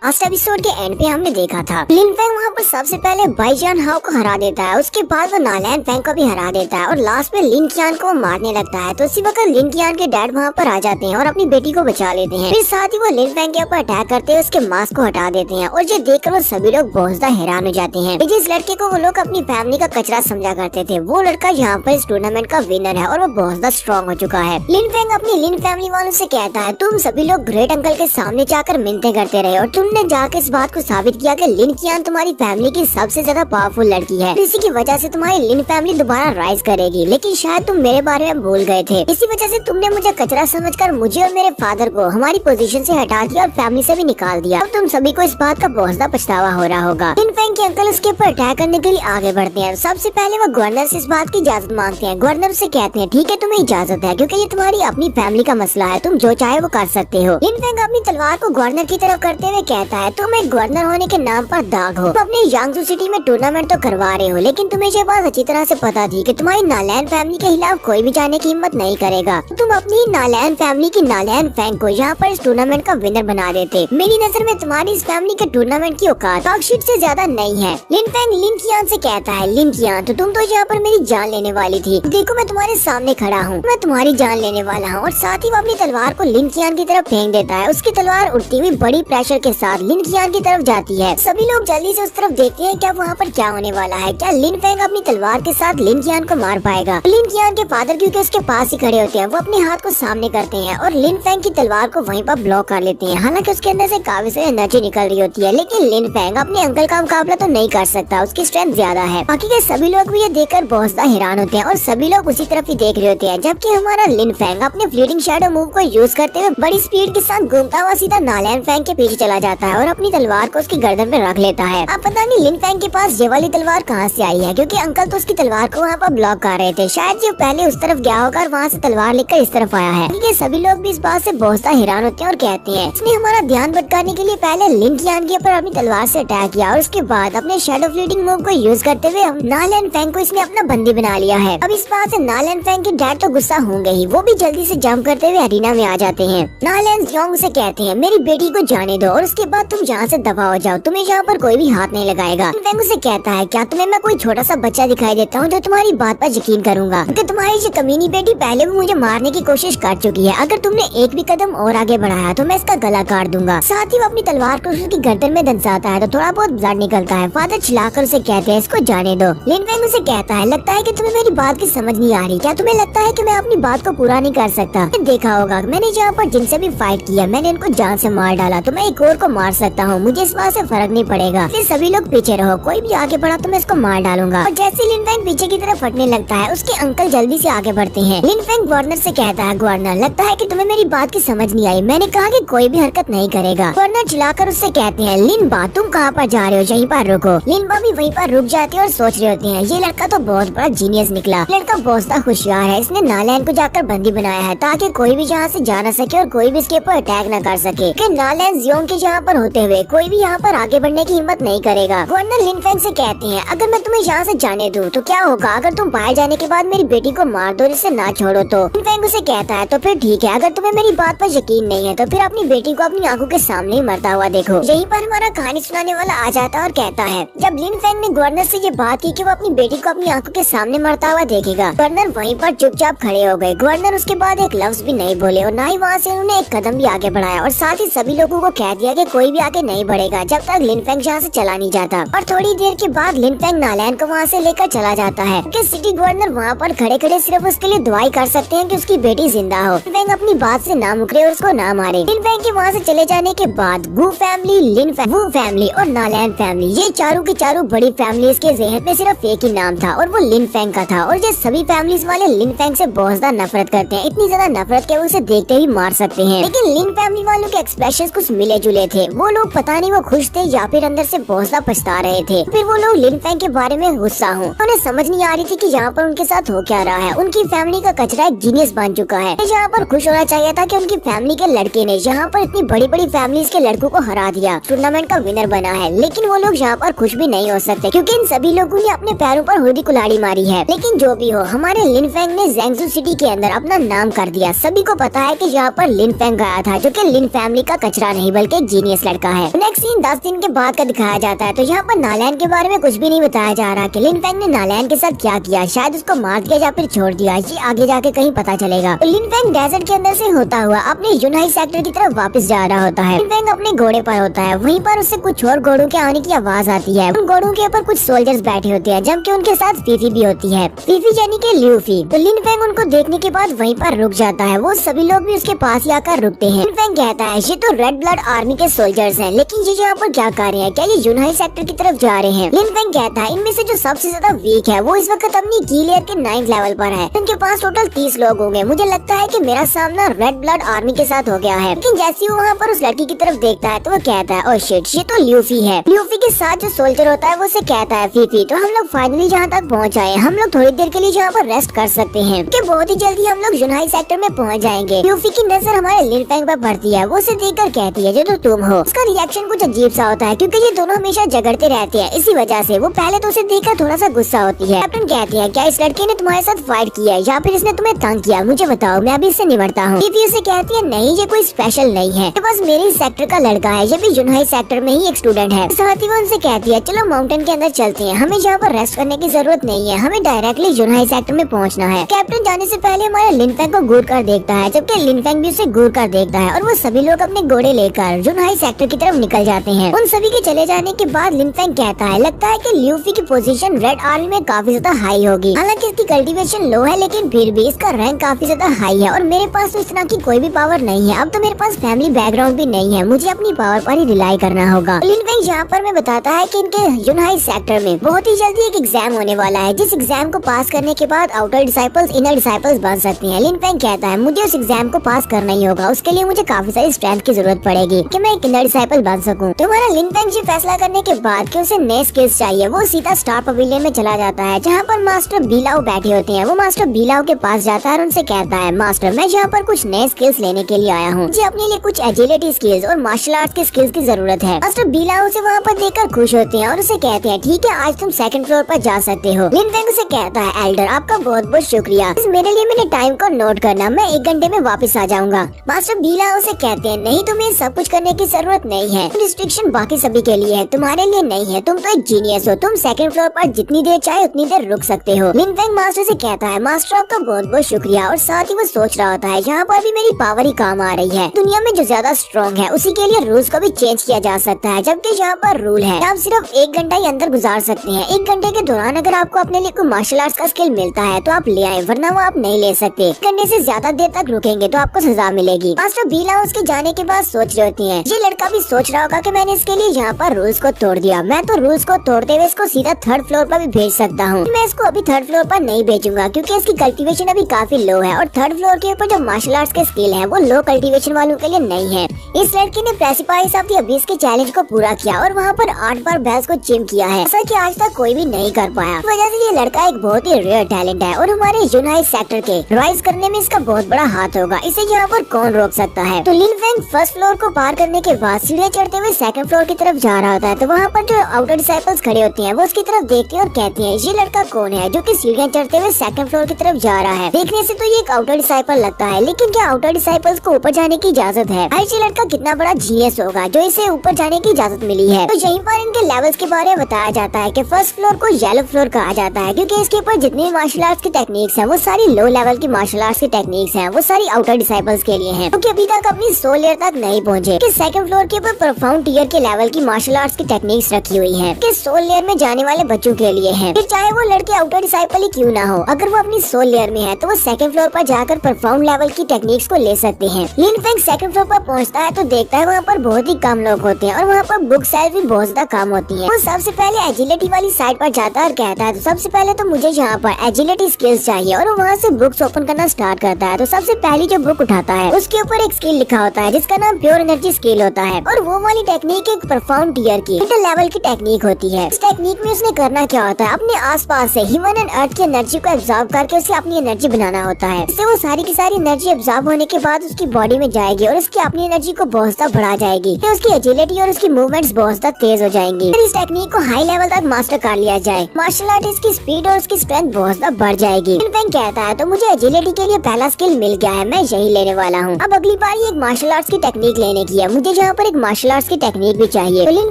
Last episode के and पे हमने देखा था लिन फैंग वहाँ पर सबसे पहले बाईजान हाओ को हरा देता है, उसके बाद वो नालैन फैंग को भी हरा देता है और लास्ट में लिन qian को मारने लगता है। तो उसी वक्त लिन qian के डैड वहाँ पर आ जाते हैं और अपनी बेटी को बचा लेते हैं। फिर साथ ही वो लिन फैंग के ऊपर अटैक करते हैं, उसके मास्क को हटा देते हैं और ये देखकर वो सभी लोग बहुत ज्यादा हैरान हो जाते हैं। जिस लड़के को वो लोग अपनी फैमिली का कचरा समझा करते थे, वो लड़का यहाँ पर इस टूर्नामेंट का विनर है और वो बहुत ज्यादा स्ट्रॉन्ग हो चुका है। लिन फैंग अपनी लिन फैमिली वालों से कहता है, तुम सभी लोग ग्रेट अंकल के सामने जाकर मिन्नतें करते रहे और तुमने जाकर इस बात को साबित किया कि लिन qian तुम्हारी फैमिली की सबसे ज्यादा पावरफुल लड़की है। इसी की वजह से तुम्हारी लिन फैमिली दोबारा राइज करेगी, लेकिन शायद तुम मेरे बारे में भूल गए थे। इसी वजह से तुमने मुझे कचरा समझकर मुझे और मेरे फादर को हमारी पोजीशन से हटा दिया और फैमिली से भी निकाल दिया। अब तुम सभी को इस बात का बहुत ज्यादा पछतावा हो रहा होगा। लिन फैंग के अंकल उसके ऊपर अटैक करने के लिए आगे बढ़ते हैं। सबसे पहले वो गवर्नर से इस बात की इजाजत मांगते हैं। गवर्नर से कहते हैं, ठीक है तुम्हें इजाजत है, क्योंकि ये तुम्हारी अपनी फैमिली का मसला है, तुम जो चाहे वो कर सकते हो। लिन फैंग अपनी तलवार को गवर्नर की तरफ करते हुए कहता है, तुम एक गवर्नर होने के नाम पर दाग हो। तुम अपने यांगजू सिटी में टूर्नामेंट तो करवा रहे हो, लेकिन तुम्हें ये बात अच्छी तरह से पता थी कि तुम्हारी नालैन फैमिली के खिलाफ कोई भी जाने की हिम्मत नहीं करेगा। तुम अपनी नालैन फैमिली की नालैन फैंग को यहाँ पर इस टूर्नामेंट का विनर बना देते। मेरी नजर में तुम्हारी इस फैमिली के टूर्नामेंट की औकात टॉकशीट से ज्यादा नहीं है। लिन फैंग लिन qian से कहता है, लिन qian तो तुम तो यहाँ पर मेरी जान लेने वाली थी, देखो मैं तुम्हारे सामने खड़ा हूँ, मैं तुम्हारी जान लेने वाला हूँ। और साथ ही वो अपनी तलवार को लिन qian की तरफ फेंक देता है। उसकी तलवार उड़ती हुई बड़ी प्रेशर के साथ लिन qian की तरफ जाती है। सभी लोग जल्दी से उस तरफ देखते हैं, क्या वहाँ पर क्या होने वाला है। क्या लिन फैंग अपनी तलवार के साथ लिन qian को मार पाएगा। लिन qian के फादर क्योंकि उसके पास ही खड़े होते हैं, वो अपने हाथ को सामने करते हैं और लिन फैंग की तलवार को वहीं पर ब्लॉक कर लेते हैं। हालांकि उसके अंदर से काफी सारी एनर्जी निकल रही होती है, लेकिन लिन फैंग अपने अंकल का मुकाबला तो नहीं कर सकता, उसकी स्ट्रेंथ ज्यादा है। बाकी के सभी लोग भी ये देखकर बहुत ज्यादा हैरान होते हैं और सभी लोग उसी तरफ ही देख रहे होते हैं, जबकि हमारा लिन फैंग अपने फ्लीटिंग शैडो मूव को यूज करते हुए बड़ी स्पीड के साथ घूमता हुआ सीधा नालैन फैंग के पीछे चला जाता है और अपनी तलवार को उसकी गर्दन पे रख लेता है। अब पता नहीं लिन फैंग के पास ये वाली तलवार कहाँ से आई है, क्योंकि अंकल तो उसकी तलवार को वहाँ पर ब्लॉक कर रहे थे। शायद जो पहले उस तरफ गया होगा और वहाँ से तलवार लेकर इस तरफ आया है। ये सभी लोग भी इस बात से बहुत ज्यादा हैरान होते हैं और कहते हैं, इसने हमारा ध्यान भटकाने के लिए पहले लिन qian के ऊपर अपनी तलवार से अटैक किया और उसके बाद अपने शैडो फ्लीटिंग मूव को यूज करते हुए नालैन फैंग को इसने अपना बंदी बना लिया है। अब इस बात से नालैन फैंग के डैड तो गुस्सा होंगे ही, वो भी जल्दी से जंप करते हुए अरीना में आ जाते हैं। नालैन योंग से कहते हैं, मेरी बेटी को जाने दो और उसके बाद तुम यहाँ से दफा हो जाओ, तुम्हें यहाँ पर कोई भी हाथ नहीं लगाएगा। फैंग से कहता है, क्या तुम्हें मैं कोई छोटा सा बच्चा दिखाई देता हूँ जो तुम्हारी बात पर यकीन करूंगा, क्योंकि तुम्हारी ये कमीनी बेटी पहले भी मुझे मारने की कोशिश कर चुकी है। अगर तुमने एक भी कदम और आगे बढ़ाया तो मैं इसका गला काट दूंगा। साथ ही वो अपनी तलवार को उसकी गर्दन में दंसाता है तो थोड़ा बहुत ब्लड निकलता है। फादर चिल्लाकर उसे कहते हैं, इसको जाने दो। लिन फैंग उसे कहता है, लगता है कि तुम्हें मेरी बात की समझ नहीं आ रही, क्या तुम्हें लगता है कि मैं अपनी बात को पूरा नहीं कर सकता। देखा होगा मैंने यहाँ पर जिनसे भी फाइट किया मैंने इनको जान से मार डाला, तो मैं एक और को मार सकता हूँ, मुझे इस बात से फर्क नहीं पड़ेगा। फिर सभी लोग पीछे रहो, कोई भी आगे बढ़ा तो मैं इसको मार डालूंगा। और जैसे लिन फैंग पीछे की तरफ हटने लगता है, उसके अंकल जल्दी से आगे बढ़ते हैं। लिन फैंग गवर्नर से कहता है, गवर्नर लगता है कि तुम्हें मेरी बात की समझ नहीं आई, मैंने कहा कि कोई भी हरकत नहीं करेगा। गवर्नर चिल्लाकर उससे कहते हैं, लिन बा तुम कहाँ पर जा रहे हो, यहीं पर रुको। लिन बा भी वहीं पर रुक जाते हैं और सोच रहे होते हैं, ये लड़का तो बहुत बड़ा जीनियस निकला। लड़का बहुत ज्यादा होशियार है, इसने नालैन को जाकर बंदी बनाया है ताकि कोई भी यहाँ से जा न सके और कोई भी इसके ऊपर अटैक न कर सके। कि नालैन योंग के यहाँ पर होते हुए कोई भी यहाँ पर आगे बढ़ने की हिम्मत नहीं करेगा। गवर्नर लिन फैंग से कहते हैं, अगर मैं तुम्हें यहाँ से जाने दूँ तो क्या होगा अगर तुम बाहर जाने के बाद मेरी बेटी को मार दो और इसे ना छोड़ो तो। लिन फैंग उसे कहता है, तो फिर ठीक है, अगर तुम्हें मेरी बात पर यकीन नहीं है तो फिर अपनी बेटी को अपनी आंखों के सामने ही मरता हुआ देखो। यहीं पर हमारा कहानी सुनाने वाला आ जाता है और कहता है, जब लिन फैंग ने गवर्नर से ये बात की कि वो अपनी बेटी को अपनी आंखों के सामने मरता हुआ देखेगा, गवर्नर वहीं पर चुपचाप खड़े हो गए। गवर्नर उसके बाद एक लफ्ज भी नहीं बोले और ना ही वहाँ से उन्होंने एक कदम भी आगे बढ़ाया और साथ ही सभी लोगों को कह दिया कि कोई भी आगे नहीं बढ़ेगा जब तक लिन फैंग यहाँ से चला नहीं जाता। और थोड़ी देर के बाद लिन फैंग नालैन को वहाँ से लेकर चला जाता है, क्योंकि सिटी गवर्नर वहाँ पर खड़े खड़े सिर्फ उसके लिए दुआई कर सकते हैं कि उसकी बेटी जिंदा हो। लिन फैंग अपनी बात से ना मुकरे और उसको ना मारे। लिन फैंग के वहाँ से चले जाने के बाद गू फैमिली, लिन फैंग, वू फैमिली और नालैन फैमिली, ये चारों की चारों बड़ी फैमिलीज के ज़हन में सिर्फ एक ही नाम था और वो लिन फैंग का था। और ये सभी फैमिलीज वाले लिन फैंग से बहुत ज्यादा नफरत करते हैं, इतनी ज्यादा नफरत के उसे देखते ही मार सकते हैं। लेकिन लिन फैमिली वालों के एक्सप्रेशंस कुछ मिले जुले थे, वो लोग पता नहीं वो खुश थे या फिर अंदर से बहुत ज्यादा पछता रहे थे। फिर वो लोग लिन फैंग के बारे में गुस्सा हूँ, उन्हें समझ नहीं आ रही थी कि यहाँ पर उनके साथ हो क्या रहा है। उनकी फैमिली का कचरा एक जीनियस बन चुका है। यहाँ पर खुश होना चाहिए था कि उनकी फैमिली के लड़के ने यहाँ पर इतनी बड़ी बड़ी फैमिलीज के लड़कों को हरा दिया, टूर्नामेंट का विनर बना है। लेकिन वो लोग यहाँ पर खुश भी नहीं हो सकते क्योंकि इन सभी लोगों ने अपने पैरों पर हुडी कुल्हाड़ी मारी है। लेकिन जो भी हो, हमारे लिन फैंग ने ज़ैंगजू सिटी के अंदर अपना नाम कर दिया। सभी को पता है कि यहाँ पर लिन फैंग आया था, जो कि लिन फैमिली का कचरा नहीं बल्कि एक जीनियस जीनियस लड़का है। नेक्स्ट सीन 10 दिन के बाद का दिखाया जाता है। तो यहाँ पर नालैन के बारे में कुछ भी नहीं बताया जा रहा कि लिन फेंग ने नालैन के साथ क्या किया, शायद उसको मार दिया या फिर छोड़ दिया, ये आगे जाके कहीं पता चलेगा। तो लिन फेंग डेजर्ट के अंदर से होता हुआ अपने यूनहाई सेक्टर की तरफ वापस जा रहा होता है। लिन फेंग अपने घोड़े पर होता है, वहीं पर उससे कुछ और घोड़ों के आने की आवाज आती है। उन घोड़ों के ऊपर कुछ सोल्जर्स बैठे होते हैं, जबकि उनके साथ फीफी भी होती है, फीफी यानी कि ल्यूफी। तो लिन फेंग उनको देखने के बाद वहीं पर रुक जाता है। वो सभी लोग भी उसके पास ही आकर रुकते हैं। लिन फेंग कहता है ये तो रेड ब्लड आर्मी के सोल्जर्स हैं, लेकिन ये यहाँ पर क्या कर रहे हैं, क्या ये यूनहाई सेक्टर की तरफ जा रहे हैं? लिन फेंग कहता है इनमें से जो सबसे ज्यादा वीक है वो इस वक्त अपनी की लेयर के 9th लेवल पर है। उनके पास टोटल 30 लोग होंगे। मुझे लगता है कि मेरा सामना रेड ब्लड आर्मी के साथ हो गया है। लेकिन जैसे ही वो वहाँ पर उस लड़की की तरफ देखता है तो वो कहता है ओह शिट, ये तो ल्यूफी है। ल्यूफी के साथ जो सोल्जर होता है वो उसे कहता है फीफी, तो हम लोग फाइनली जहाँ तक पहुँच आए, हम लोग थोड़ी देर के लिए यहाँ पर रेस्ट कर सकते हैं कि बहुत ही जल्दी हम लोग यूनहाई सेक्टर में पहुँच जाएंगे। ल्यूफी की नजर हमारे लिन फेंग पर पड़ती है। वो उसे देखकर कहती है जो तो तुम हो। उसका रिएक्शन कुछ अजीब सा होता है क्योंकि ये दोनों हमेशा झगड़ते रहते हैं, इसी वजह से वो पहले तो उसे देखकर थोड़ा सा गुस्सा होती है। कैप्टन कहती है क्या इस लड़के ने तुम्हारे साथ फाइट किया है या फिर इसने तुम्हें तंग किया, मुझे बताओ, मैं अभी इससे निपटता हूँ। फीफी उसे कहती है नहीं, ये कोई स्पेशल नहीं है, ये बस मेरे सेक्टर का लड़का है, ये भी यूनहाई सेक्टर में ही एक स्टूडेंट है। साथ ही वो उनसे कहती है चलो माउंटेन के अंदर चलते हैं, हमें यहाँ पर रेस्ट करने की जरूरत नहीं है, हमें डायरेक्टली यूनहाई सेक्टर में पहुँचना है। कैप्टन जाने से पहले हमारे लिन फेंग को घूर कर देखता है, जबकि लिन फेंग भी उसे घूर कर देखता है और वो सभी लोग अपने घोड़े लेकर यूनहाई सेक्टर की तरफ निकल जाते हैं। उन सभी के चले जाने के बाद लिन फेंग कहता है लगता है कि ल्यूफी की पोजीशन रेड आर्मी में काफी ज्यादा हाई होगी। हालांकि इसकी कल्टीवेशन लो है, लेकिन फिर भी इसका रैंक काफी ज्यादा हाई है और मेरे पास तो इस तरह की कोई भी पावर नहीं है। अब तो मेरे पास फैमिली बैकग्राउंड भी नहीं है, मुझे अपनी पावर पर ही रिलाई करना होगा। लिन फेंग यहाँ पर मैं बताता है कि इनके यूनहाई सेक्टर में बहुत ही जल्दी एक एग्जाम होने वाला है, जिस एग्जाम को पास करने के बाद आउटर डिसाइपल्स इनर डिसाइपल्स बन सकते हैं। लिन फेंग कहता है मुझे उस एग्जाम को पास करना ही होगा, उसके लिए मुझे काफी सारी स्ट्रेंथ की जरूरत पड़ेगी कि मैं एक इनर डिसाइपल बन सकूं। तो हमारा लिन फेंग जी फैसला करने के बाद कि उसे नए स्किल्स चाहिए, वो सीधा स्टार पवेलियन में चला जाता है जहाँ पर मास्टर बीलाओ बैठे होते हैं। वो मास्टर बीलाओ के पास जाता है और उनसे कहता है मास्टर मैं यहाँ पर कुछ नए स्किल्स लेने के लिए आया हूँ, मुझे अपने लिए कुछ एजिलिटी स्किल्स और मार्शल आर्ट्स के स्किल्स की जरूरत है। मास्टर बीलाओ से वहाँ पर देखकर खुश होते हैं और उसे कहते हैं ठीक है आज तुम सेकंड फ्लोर पर जा सकते हो। लिन फेंग उसे कहता है एल्डर आपका बहुत बहुत शुक्रिया, मेरे लिए मेरे टाइम को नोट करना, मैं 1 घंटे में वापस आ जाऊंगा। मास्टर बीलाओ से कहते हैं नहीं तुम्हें सब कुछ करने की जरूरत नहीं है, रिस्ट्रिक्शन बाकी सभी के लिए है, तुम्हारे लिए नहीं है, तुम तो एक जीनियस हो, तुम सेकंड फ्लोर पर जितनी देर चाहे उतनी देर रुक सकते हो। लिन फेंग मास्टर से कहता है मास्टर आपका बहुत बहुत शुक्रिया, और साथ ही वो सोच रहा होता है यहाँ पर भी मेरी पावर ही काम आ रही है। दुनिया में जो ज्यादा स्ट्रॉन्ग है उसी के लिए रूल्स को भी चेंज किया जा सकता है, जबकि यहाँ पर रूल है आप सिर्फ 1 घंटा ही अंदर गुजार सकते हैं। 1 घंटे के दौरान अगर आपको अपने लिए कोई मार्शल आर्ट्स का स्किल मिलता है तो आप ले आए, वरना वो आप नहीं ले सकते। 1 घंटे से ज्यादा देर तक रुकेंगे तो आपको सजा मिलेगी। मास्टर बीला उसके जाने के बाद सोच रही होती है, ये लड़का भी सोच रहा होगा कि मैंने इसके लिए यहाँ पर रूल्स को तोड़ दिया, मैं तो रूल्स को तोड़ते हुए इसको सीधा 3rd फ्लोर पर भी भेज सकता हूँ। मैं इसको अभी 3rd फ्लोर पर नहीं भेजूंगा क्योंकि इसकी कल्टीवेशन अभी काफी लो है और 3rd फ्लोर के ऊपर जो मार्शल आर्ट्स के स्किल है वो लो कल्टीवेशन वालों के लिए नहीं है। इस लड़के ने प्रेसिपाइस ऑफ द अबीस के चैलेंज को पूरा किया और वहाँ पर 8 बार भैंस को चिम किया है, ऐसा कि आज तक कोई भी नहीं कर पाया। इस वजह से ये लड़का एक बहुत ही रेयर टैलेंट है और हमारे यूनहाई सेक्टर के राइज करने में इसका बहुत बड़ा हाथ होगा, इसे यहाँ पर कौन रोक सकता है। तो लिन फेंग 1st फ्लोर को पार करने के बाद सीढ़ियाँ चढ़ते हुए 2nd फ्लोर की तरफ जा रहा होता है। तो वहाँ पर जो आउटर डिसाइपल्स खड़े होते हैं वो उसकी तरफ देखते हैं और कहते हैं ये लड़का कौन है जो कि सीढ़ियाँ चढ़ते हुए 2nd फ्लोर की तरफ जा रहा है। देखने से तो ये एक आउटर डिसाइपल लगता है, लेकिन क्या आउटर डिसाइपल्स को ऊपर जाने की इजाजत है? ये लड़का कितना बड़ा जीनियस होगा जो इसे ऊपर जाने की इजाजत मिली है। तो यहीं पर इनके लेवल्स के बारे में बताया जाता है कि 1st फ्लोर को येलो फ्लोर कहा जाता है क्योंकि इसके ऊपर जितनी मार्शल आर्ट्स की टेक्निक्स हैं वो सारी लो लेवल की मार्शल आर्ट्स की टेक्निक्स हैं, वो सारी आउटर डिसाइपल्स के लिए हैं, क्योंकि अभी तक अपनी सोल लेयर तक नहीं पहुंचे। कि 2nd फ्लोर के ऊपर प्रोफाउंड टीयर के लेवल की मार्शल आर्ट्स की टेक्निक्स रखी हुई है कि सोल लेयर में जाने वाले बच्चों के लिए है। फिर चाहे वो लड़के आउटर डिसाइपल ही क्यों ना हो, अगर वो अपनी सोल लेयर में है तो वो 2nd फ्लोर पर जाकर प्रोफाउंड लेवल की टेक्निक्स को ले सकते हैं। लिन फेंग 2nd फ्लोर पर पहुंचता है तो देखता है वहाँ पर बहुत ही कम लोग होते हैं और वहाँ पर बुक सेल भी बहुत ज्यादा कम होती है। वो सबसे पहले एजिलिटी वाली साइड पर जाता है और कहता है तो सबसे पहले तो मुझे यहाँ पर एजिलिटी स्किल्स चाहिए, और वो वहाँ से बुक्स ओपन करना स्टार्ट करता है। तो सबसे पहली जो बुक उठाता है उसके ऊपर एक स्किल लिखा होता है जिसका नाम प्योर एनर्जी स्किल होता है, और वो वाली टेक्निक एक प्रोफाउंड टीयर की मिडल लेवल की टेक्निक होती है। इस टेक्निक में उसने करना क्या होता है, अपने आसपास से ह्यूमन एंड अर्थ की एनर्जी को एब्जॉर्ब करके उसे अपनी एनर्जी बनाना होता है। इससे वो सारी की सारी एनर्जी एब्जॉर्ब होने के बाद उसकी बॉडी में जाएगी और उसकी अपनी एनर्जी को बहुत ज्यादा बढ़ा जाएगी, तो उसकी एजिलिटी और उसकी मूवमेंट्स बहुत ज्यादा तेज हो जाएंगी। फिर इस टेक्निक को हाई लेवल तक मास्टर कर लिया जाए, मार्शल आर्टिस्ट की स्पीड और उसकी स्ट्रेंथ बहुत ज्यादा बढ़ जाएगी। लिन फेंग कहता है तो मुझे एजिलिटी के लिए पहला स्किल मिल गया है, मैं यही लेने वाला हूँ। अब अगली बार एक मार्शल आर्ट्स की टेक्निक लेने की है, मुझे यहाँ पर एक मार्शल आर्ट्स की टेक्निक भी चाहिए। तो लिन